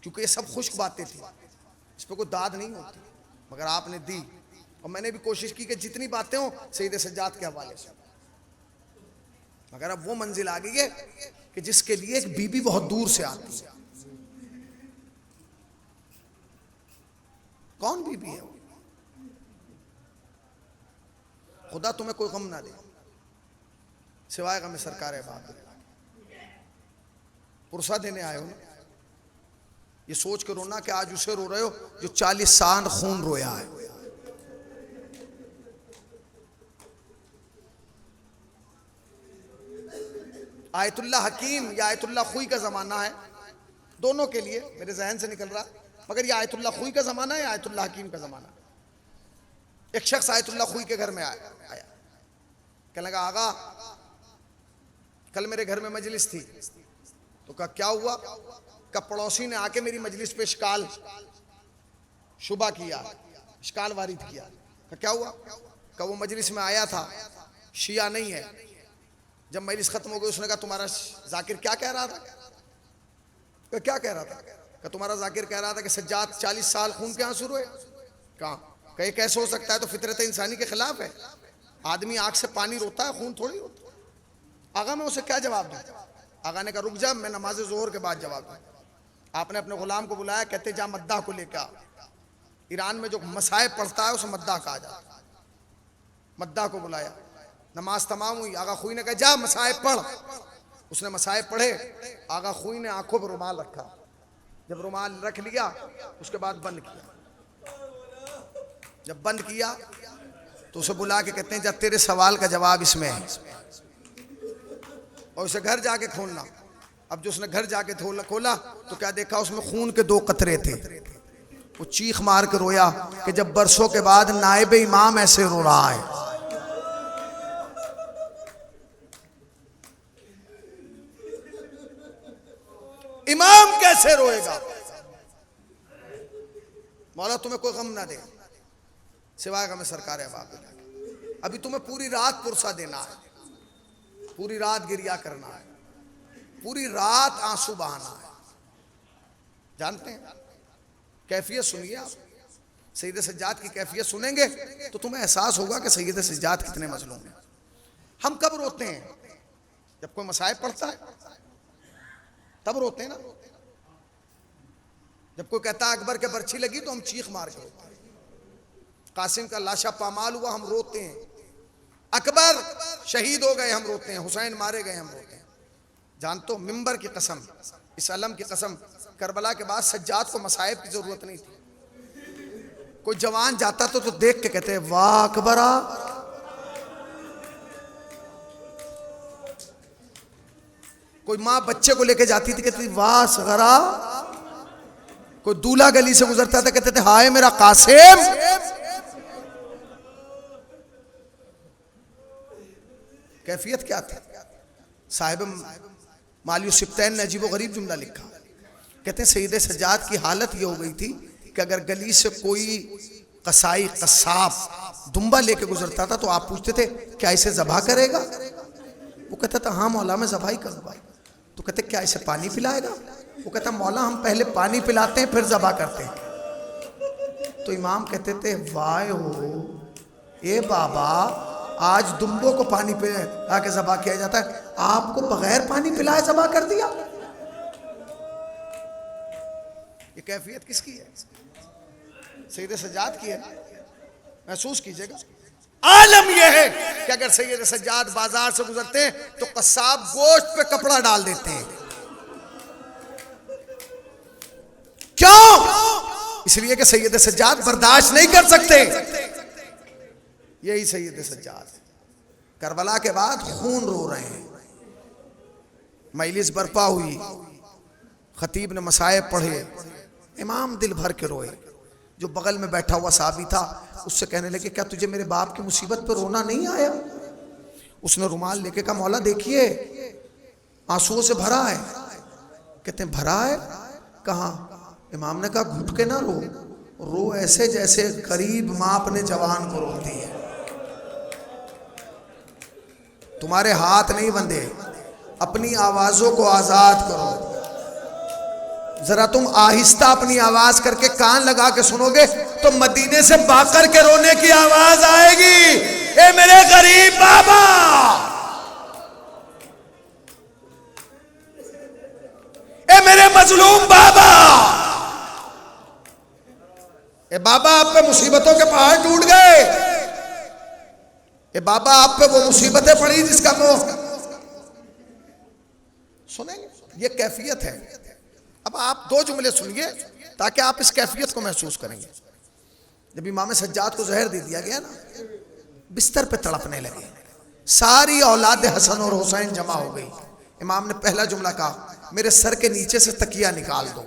क्योंकि ये सब खुश्क बातें थी, इस पर कोई दाद नहीं होती, मगर आपने दी। और मैंने भी कोशिश की कि जितनी बातें हो सैयद सज्जाद के हवाले से, मगर अब वो मंजिल आ गई है कि जिसके लिए एक बीबी बहुत दूर से आती है। कौन बीबी है वो? खुदा तुम्हें कोई गम ना दे सिवाय गम सरकार बाप। पुरसा देने आए हो ना, ये सोच कर रोना कि आज उसे रो रहे हो जो 40 साल खून रोया है। आयतुल्लाह हकीम या आयतुल्लाह खुई का ज़माना है, दोनों के लिए मेरे जहन से निकल रहा, मगर ये आयतुल्लाह खुई का ज़माना है या आयतुल्लाह हकीम का ज़माना। एक शख्स आयतुल्लाह खुई के घर में आया, कहने लगा आगा कल मेरे घर में मजलिस थी। तो कहा क्या हुआ? का पड़ोसी ने आके मेरी मजलिस पे इश्काल शुबा किया, इश्काल वारिद किया। का क्या हुआ? का वो मजलिस में आया था, शिया नहीं है। जब मजलिस खत्म हो गई उसने कहा तुम्हारा जाकिर क्या कह रहा था? क्या कह रहा था? कि तुम्हारा जाकिर कह रहा था कि सज्जाद 40 साल खून के आंसू रोए। कहा कहीं कैसे हो सकता है? तो फितरत इंसानी के खिलाफ है। आदमी आंख से पानी रोता है, खून थोड़ी होता है। आगा मैं उसे क्या जवाब दूं? आगा ने कहा रुक जा, मैं नमाज जोहर के बाद जवाब दूं। आपने अपने गुलाम को बुलाया, कहते जा मद्दाह को लेकर आ। ईरान में जो मसाइब पढ़ता है उसे मद्दाह कहा जाता है। मद्दाह को बुलाया, नमाज तमाम हुई, आगा खुई ने कहा जा मसाइब पढ़। उसने मसाइब पढ़े। आगा खुई ने आंखों पर रुमाल रखा। जब रुमाल रख लिया उसके बाद बंद किया। जब बंद किया तो उसे बुला के कहते हैं जब तेरे सवाल का जवाब इसमें है और उसे घर जाके खोलना। अब जो उसने घर जाके खोला तो क्या देखा? उसमें खून के 2 कतरे थे। वो चीख मार के रोया कि जब बरसों के बाद नायब इमाम ऐसे रो रहा है। इमाम कैसे रोएगा? मौला तुम्हें कोई गम ना दे सिवाय गम सरकार अबाब। अभी तुम्हें पूरी रात पुरसा देना है, पूरी रात गिरिया करना है, पूरी रात आंसू बहाना है। जानते हैं कैफियत? सुनिए आप सैयद सज्जाद की कैफियत सुनेंगे तो तुम्हें एहसास होगा कि सैयद सज्जाद कितने मजलूम हैं। हम कब रोते हैं? जब कोई मसाइब पढ़ता है तब रोते हैं ना। जब कोई कहता है अकबर के बर्छी लगी तो हम चीख मार के रोते हैं। कासिम का लाशा पामाल हुआ हम रोते हैं। अकबर शहीद हो गए हम रोते हैं। हुसैन मारे गए हम रोते हैं। जानते हो मिंबर की कसम, इस अलम की कसम, करबला के बाद सज्जाद को मसाइब की जरूरत नहीं थी। कोई जवान जाता तो देख के कहते वाह अकबरा। कोई माँ बच्चे को लेके जाती थी कहती वाह सगरा। कोई दूल्हा गली से गुजरता था कहते थे हाय मेरा कासिम। कैफियत क्या थी? साहिब मालियो सिप्तैन ने अजीब गरीब जुमला लिखा। कहते हैं सैयद सज्जाद की हालत ये हो गई थी कि अगर गली से कोई कसाई कसाब दुम्बा लेके गुजरता था तो आप पूछते थे क्या इसे ज़बह करेगा? वो कहता था हाँ मौला मैं ज़बह ही करूँगा। तो कहते क्या इसे पानी पिलाएगा? वो कहता मौला हम पहले पानी पिलाते हैं फिर ज़बह करते हैं। तो इमाम कहते थे वाह हो ए बाबा, आज दुम्बों को पानी पिला के ज़बह किया जाता है, आपको बगैर पानी पिलाए ज़बह कर दिया। ये कैफियत किसकी है? सैयद सज्जाद की है। महसूस कीजिएगा। आलम यह है कि अगर सैयद सज्जाद बाजार से गुजरते हैं तो कसाब गोश्त पे कपड़ा डाल देते हैं। क्यों? इसलिए कि सैयद सज्जाद बर्दाश्त नहीं कर सकते। यही सैयद सज्जाद करबला के बाद खून रो रहे हैं। मजलिस बर्पा हुई, खतीब ने मसाइब पढ़े, इमाम दिल भर के रोए। जो बगल में बैठा हुआ साहबी था उससे कहने लगे क्या तुझे मेरे बाप की मुसीबत पर रोना नहीं आया? उसने रुमाल लेके कहा मौला देखिए आंसुओं से भरा है। कहते हैं भरा है? कहाँ? इमाम ने कहा घुट के ना रो, रो ऐसे जैसे गरीब माँ अपने जवान को रोती है। तुम्हारे हाथ नहीं बंधे, अपनी आवाजों को आजाद करो। जरा तुम आहिस्ता अपनी आवाज करके कान लगा के सुनोगे तो मदीने से बाकर के रोने की आवाज आएगी। ए मेरे गरीब बाबा, ए मेरे मजलूम बाबा, ए बाबा आप पे मुसीबतों के पहाड़ टूट गए। ए बाबा आप पे वो मुसीबतें पड़ी जिसका वो सुनेंगे। ये कैफियत है। अब आप 2 जुमले सुनिए ताकि आप इस कैफियत को महसूस करेंगे। जब इमाम सज्जाद को जहर दे दिया गया ना, बिस्तर पे तड़पने लगे। सारी औलाद हसन और हुसैन जमा हो गई। इमाम ने पहला जुमला कहा मेरे सर के नीचे से तकिया निकाल दो।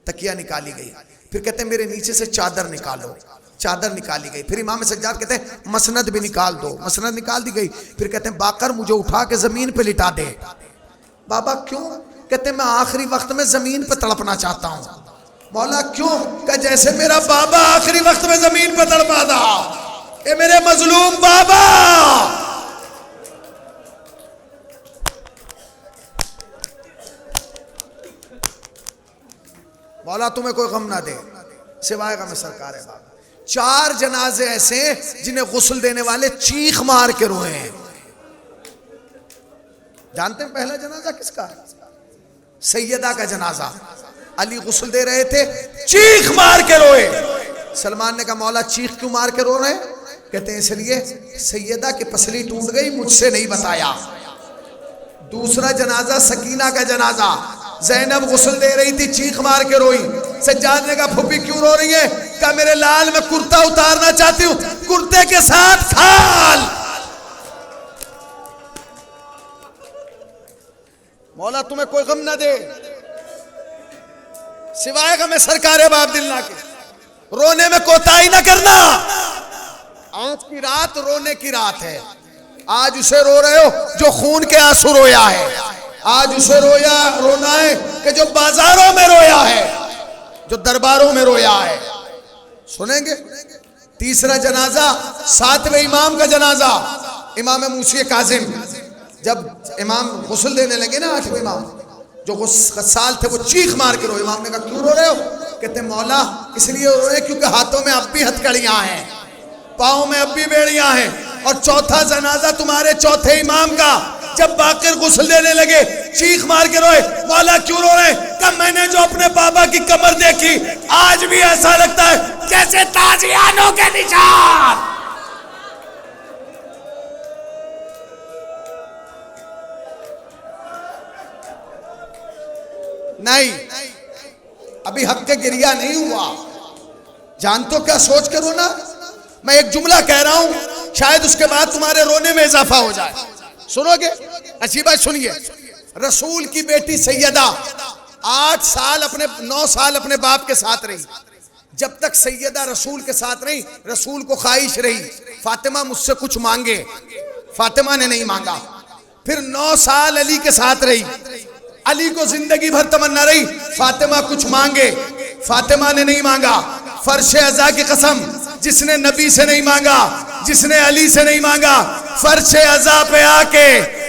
तकिया निकाली गई। फिर कहते हैं मेरे नीचे से चादर निकालो। चादर निकाली गई। फिर इमाम सज्जाद कहते हैं मसनद भी निकाल दो। मसनद निकाल दी गई। फिर कहते हैं बाकर मुझे उठा के जमीन पे लिटा दे। बाबा क्यों? कहते मैं आखिरी वक्त में जमीन पे तड़पना चाहता हूं। मौला क्यों? कह जैसे मेरा बाबा आखिरी वक्त में जमीन पे तड़पा था। ए मेरे मजलूम बाबा, मौला तुम्हें कोई गम ना दे सिवाय गम सरकार है बाबा। 4 जनाजे ऐसे जिन्हें गुस्ल देने वाले चीख मार के रोए हैं। जानते हैं पहला जनाजा किसका है? सैयदा का जनाजा। अली गुस्ल दे रहे थे, चीख मार के रोए। सलमान ने कहा मौला चीख क्यों मार के रो रहे हैं? कहते हैं इसलिए सैयदा की पसली टूट गई, मुझसे नहीं बताया। दूसरा जनाजा सकीना का जनाजा, ज़ैनब गुस्ल दे रही थी, चीख मार के रोई। सज्जाद ने कहा फूफी क्यों रो रही है? कहा मेरे लाल मैं कुर्ता उतारना चाहती हूं, कुर्ते के साथ खाल। मौला तुम्हें कोई गम ना दे सिवाय गम सरकार बाबदिल्ला के, रोने में कोताही ना करना। आज की रात रोने की रात है। आज उसे रो रहे हो जो खून के आंसू रोया है। आज उसे रोना है कि जो बाजारों में रोया है, जो दरबारों में रोया है। सुनेंगे तीसरा जनाजा, 7वें इमाम का जनाजा, इमाम मूसी काजिम। जब इमाम गुस्ल देने लगे ना, 8वें इमाम जो गस्साल थे वो चीख मार के रोए। इमाम ने कहा क्यों रो रहे हो? कहते मौला इसलिए रो रहे क्योंकि हाथों में अब भी हथकड़ियां हैं, पाँव में अब भी बेड़ियां हैं। और चौथा जनाजा तुम्हारे चौथे इमाम का, जब बाकिर गुस्ल देने लगे चीख मार के रोए। मौला क्यों रो रहे? कब मैंने जो अपने बाबा की कमर देखी आज भी ऐसा लगता है जैसे ताजियानों के निशान। नहीं, अभी हक के गिरिया नहीं हुआ। जान तो क्या सोच के रोना? मैं एक जुमला कह रहा हूं, शायद उसके बाद तुम्हारे रोने में इजाफा हो जाए। सुनोगे? अच्छी बात सुनिए। रसूल की बेटी सैयदा 9 साल अपने बाप के साथ रही। जब तक सैयदा रसूल के साथ रही, रसूल को ख्वाहिश रही फातिमा मुझसे कुछ मांगे, फातिमा ने नहीं मांगा। फिर 9 साल अली के साथ रही, अली को जिंदगी भर तमन्ना रही फातिमा कुछ मांगे, फातिमा ने नहीं मांगा। फर्श अज़ा की कसम, जिसने नबी से नहीं मांगा, जिसने अली से नहीं मांगा, फर्श अज़ा पे आके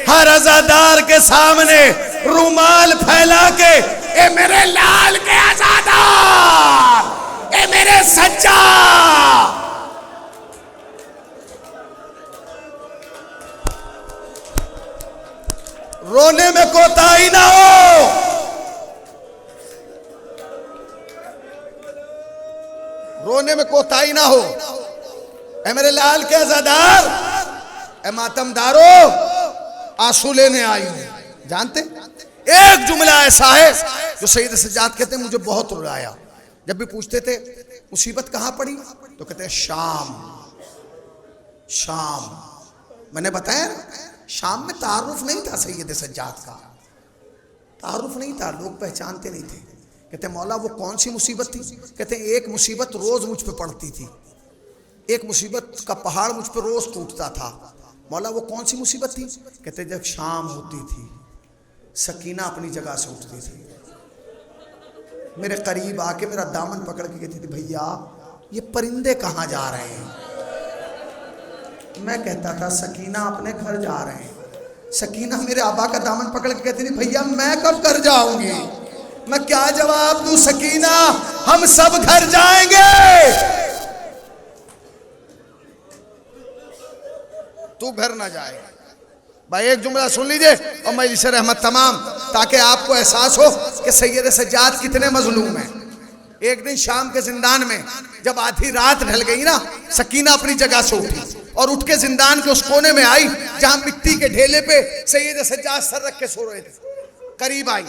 हर अज़ादार के सामने रुमाल फैला के ए मेरे लाल के अज़ादार, ए मेरे सच्चा, रोने में कोताही ना हो। रोने में कोताही ना हो। ए मेरे लाल के अज़ादार, ए मातमदारो, आंसू लेने आई हूं। जानते एक जुमला ऐसा है जो सैयद सज्जाद कहते हैं मुझे बहुत रुलाया। जब भी पूछते थे मुसीबत कहां पड़ी तो कहते हैं शाम। शाम मैंने बताया शाम में तारुफ नहीं था सैयद सज्जाद का, तारुफ नहीं था, लोग पहचानते नहीं थे। कहते मौला वो कौन सी मुसीबत थी? कहते एक मुसीबत रोज मुझ पे पड़ती थी, एक मुसीबत का पहाड़ मुझ पे रोज टूटता था। मौला वो कौन सी मुसीबत थी? कहते जब शाम होती थी सकीना अपनी जगह से उठती थी, मेरे करीब आके मेरा दामन पकड़ के कहती थी भैया ये परिंदे कहाँ जा रहे हैं? मैं कहता था सकीना अपने घर जा रहे हैं। सकीना मेरे आबा का दामन पकड़ के कहती थी भैया मैं कब घर जाऊंगी? मैं क्या जवाब दूं? सकीना हम सब घर जाएंगे, तू घर ना जाएगा। भाई एक जुमला सुन लीजिए और मजलिस रहमत तमाम, ताकि आपको एहसास हो कि सैयद सज्जाद कितने मजलूम हैं। एक दिन शाम के जिंदान में जब आधी रात ढल गई ना, सकीना अपनी जगह से उठी और उठ के जिंदान के उस कोने में आई जहां मिट्टी के ढेले पे सैयद सज्जाद सर रख के सो रहे थे। करीब आई,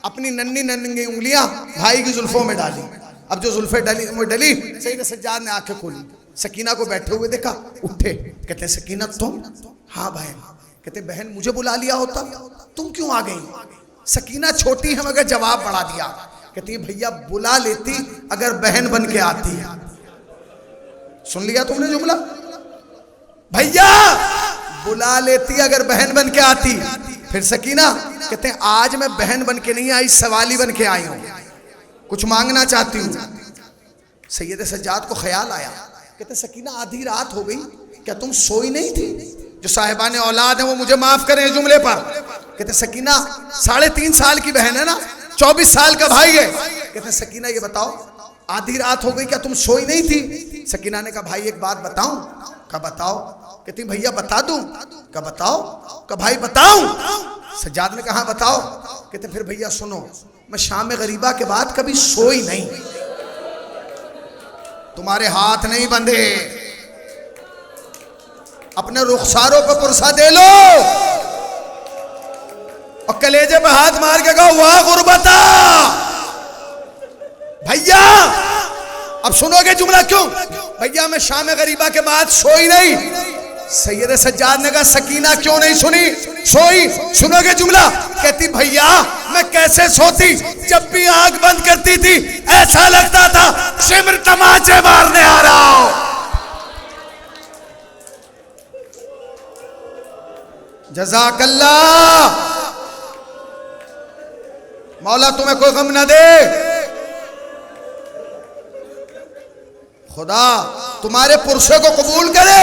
अपनी नन्ही नन्ही उंगलियां भाई की जुल्फों में डाली। अब जो जुल्फे डली सैयद सज्जाद ने आंखें खोली, सकीना को बैठे हुए देखा, उठे। कहते सकीना तुम? हाँ बहन। कहते बहन मुझे बुला लिया होता, तुम क्यों आ गई? सकीना छोटी है मगर जवाब बढ़ा दिया। कहती भैया बुला लेती अगर बहन बन के आती। सुन लिया तुमने जुमला? भैया बुला लेती अगर बहन बन के आती। फिर सकीना कहते हैं आज मैं बहन बन के नहीं आई, सवाली बन के आई हूं, कुछ मांगना चाहती हूं। सैयद सज्जाद को ख्याल आया, कहते सकीना आधी रात हो गई, क्या तुम सोई नहीं थी? जो साहिबाने औलाद है वो मुझे माफ करें इस जुमले पर। कहते सकीना 3.5 साल की बहन है ना, 24 साल का भाई है। कहते सकीना ये बताओ आधी रात हो गई, क्या तुम सोई नहीं थी? सकीना ने कहा भाई एक बात बताऊं? कहा बताओ। कहती भैया बता दूं? कहा बताओ। कहा भाई बताऊं? सज्जाद ने कहा बताओ। कहते फिर भैया सुनो, मैं शाम गरीबा के बाद कभी सोई नहीं, तुम्हारे हाथ नहीं बंधे, अपने रुखसारों पर पुरसा दे लो और कलेजे पे हाथ मार के कहो वाह गुर्बता। भैया अब सुनोगे जुमला क्यों? भैया मैं शाम गरीबा के बाद सोई नहीं। सैयद सज्जाद ने कहा सकीना क्यों नहीं सुनी सोई? सुनोगे जुमला? कहती भैया मैं कैसे सोती, जब भी आंख बंद करती थी ऐसा लगता था शिमर तमाचे मारने आ रहा हो। जज़ाकल्लाह, मौला तुम्हें कोई गम न दे, खुदा तुम्हारे पुरसे को कबूल करे।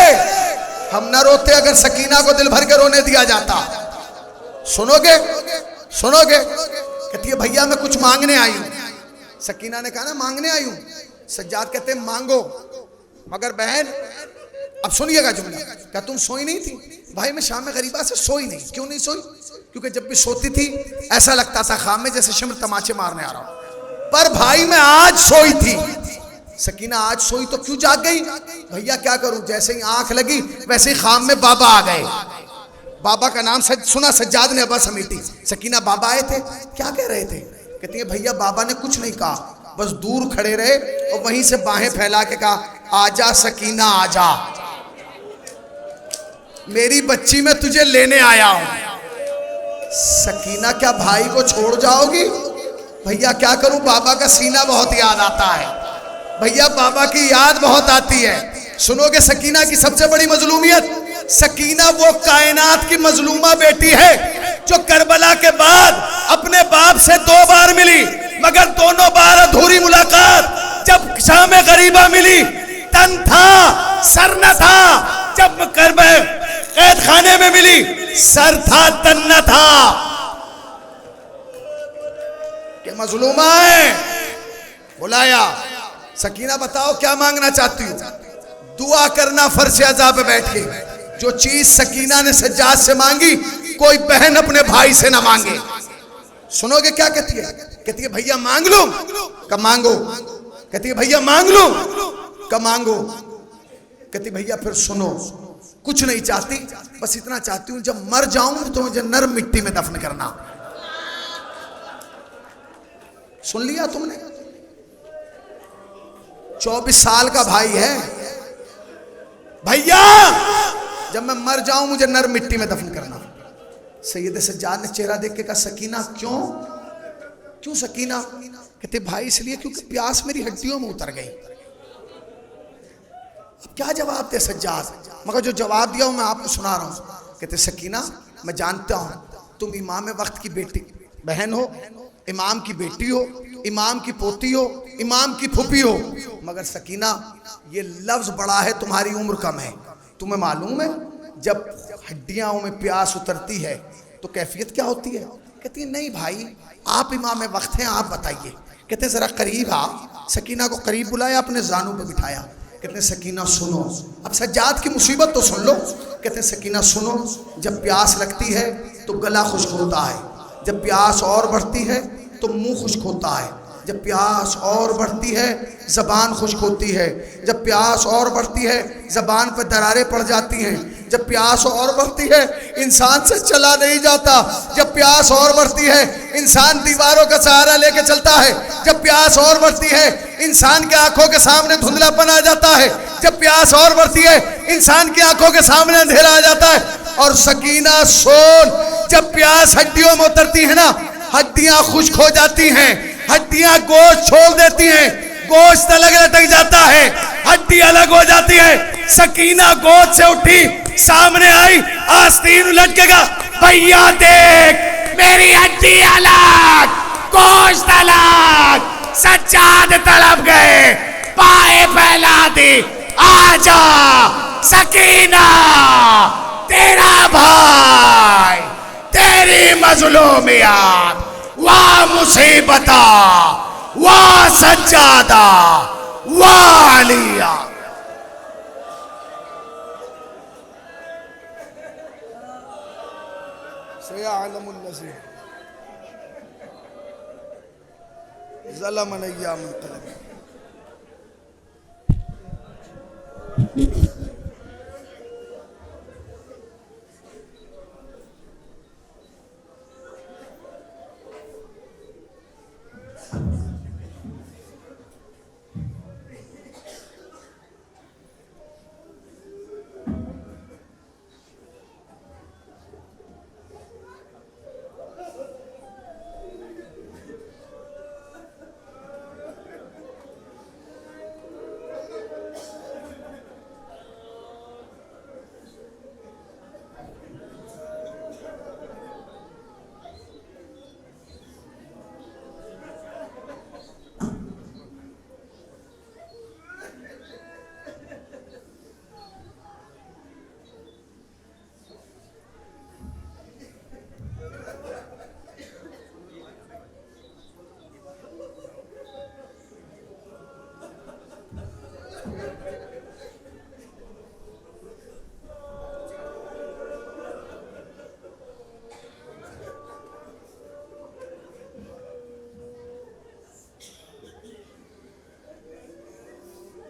हम न रोते अगर सकीना को दिल भर के रोने दिया जाता। सुनोगे? सुनोगे? कहती है भैया मैं कुछ मांगने आई हूं। सकीना ने कहा ना मांगने आई हूं। सज्जाद कहते हैं मांगो। मगर बहन अब सुनिएगा जुमला, क्या तुम सोई नहीं थी? भाई मैं शाम गरीबा से सोई नहीं। क्यों नहीं सोई? क्योंकि जब भी सोती थी ऐसा लगता था खाम में जैसे शिमर तमाचे मारने आ रहा हूं। पर भाई मैं आज सोई थी। सकीना आज सोई तो क्यों जाग गई? भैया क्या करूं, जैसे ही आंख लगी वैसे ही खाम में बाबा आ गए। बाबा का नाम सुना सज्जाद ने अब्बा समेटी। सकीना बाबा आए थे, क्या कह रहे थे? कहती है भैया बाबा ने कुछ नहीं कहा, बस दूर खड़े रहे और वहीं से बाहें फैला के कहा आजा सकीना आजा, मेरी बच्ची मैं तुझे लेने आया हूं। सकीना क्या भाई को छोड़ जाओगी? भैया क्या करूं, बाबा का सीना बहुत याद आता है, भैया बाबा की याद बहुत आती है। सुनोगे सकीना की सबसे बड़ी मजलूमियत? सकीना वो कायनात की मजलूमा बेटी है जो करबला के बाद अपने बाप से 2 बार मिली, मगर दोनों बार अधूरी मुलाकात। जब शाम गरीबा मिली तन था सर न था, जब कैद खाने में मिली सर था तन न था। कि मजलूमा है। बुलाया, सकीना बताओ क्या मांगना चाहती हूँ? दुआ करना फर्श अज़ा पे बैठ के। जो चीज सकीना ने सज्जाद से मांगी कोई बहन अपने भाई से ना मांगे। सुनोगे क्या कहती है? कहती है भैया मांग लूं? कब मांगो। कहती है भैया मांग लूं? कब मांगो। कहती भैया फिर सुनो, कुछ नहीं चाहती, बस इतना चाहती हूं जब मर जाऊं तो मुझे नर्म मिट्टी में दफन करना। सुन लिया तुमने? 24 साल का भाई है। भैया जब मैं मर जाऊं मुझे नर्म मिट्टी में दफन करना। सैयद सज्जाद ने चेहरा देख के कहा सकीना क्यों? क्यों सकीना? कहते भाई इसलिए क्योंकि प्यास मेरी हड्डियों में उतर गई। अब क्या जवाब दे सज्जाद? मगर जो जवाब दिया मैं आपको सुना रहा हूं। कहते सकीना मैं जानता हूं तुम इमाम वक्त की बेटी बहन हो, इमाम की बेटी हो, इमाम की पोती हो, इमाम की फूफी हो, मगर सकीना ये लफ्ज बड़ा है, तुम्हारी उम्र कम है। तुम्हें मालूम है जब हड्डियां में प्यास उतरती है तो कैफियत क्या होती है? कहती है नहीं भाई आप इमाम वक्त हैं, आप बताइए। कहते जरा करीब आ। सकीना को करीब बुलाया, अपने जानू पे बिठाया। कहते सकीना सुनो, अब सज्जाद की मुसीबत तो सुन लो। कहते सकीना सुनो, जब प्यास लगती है तो गला खुश्क होता है, जब प्यास और बढ़ती है तो मुंह खुश्क होता है, जब प्यास और बढ़ती है ज़बान खुश्क होती है, जब प्यास और बढ़ती है ज़बान पर दरारें पड़ जाती हैं, जब प्यास और बढ़ती है इंसान से चला नहीं जाता, जब प्यास और बढ़ती है इंसान दीवारों का सहारा लेके चलता है, जब प्यास और बढ़ती है इंसान के आंखों के सामने धुंधलापन आ जाता है, जब प्यास और बढ़ती है इंसान की आंखों के सामने अंधेरा आ जाता है। और सकीना सोन, जब प्यास हड्डियों में उतरती है ना, हड्डियां खुश्क हो जाती हैं, हड्डियां गोश्त छोड़ देती हैं, गोश्त अलग लटक जाता है, हड्डी अलग हो जाती है। सकीना गोद से उठी, सामने आई, आस्तीन लटकेगा, भैया देख मेरी हड्डी अलग, गोश्त अलग। सज्जाद तड़प गए, पाए फैला दी, आजा सकीना तेरा भाई, तेरी मजलूमियत वाह मुसीबता, वाह सज्जादा, वाह अलिया। सयाअलमुल लज़ी ज़लम अय्यामुल क़लम।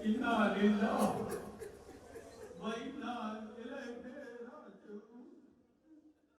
इन्ना लिल्लाह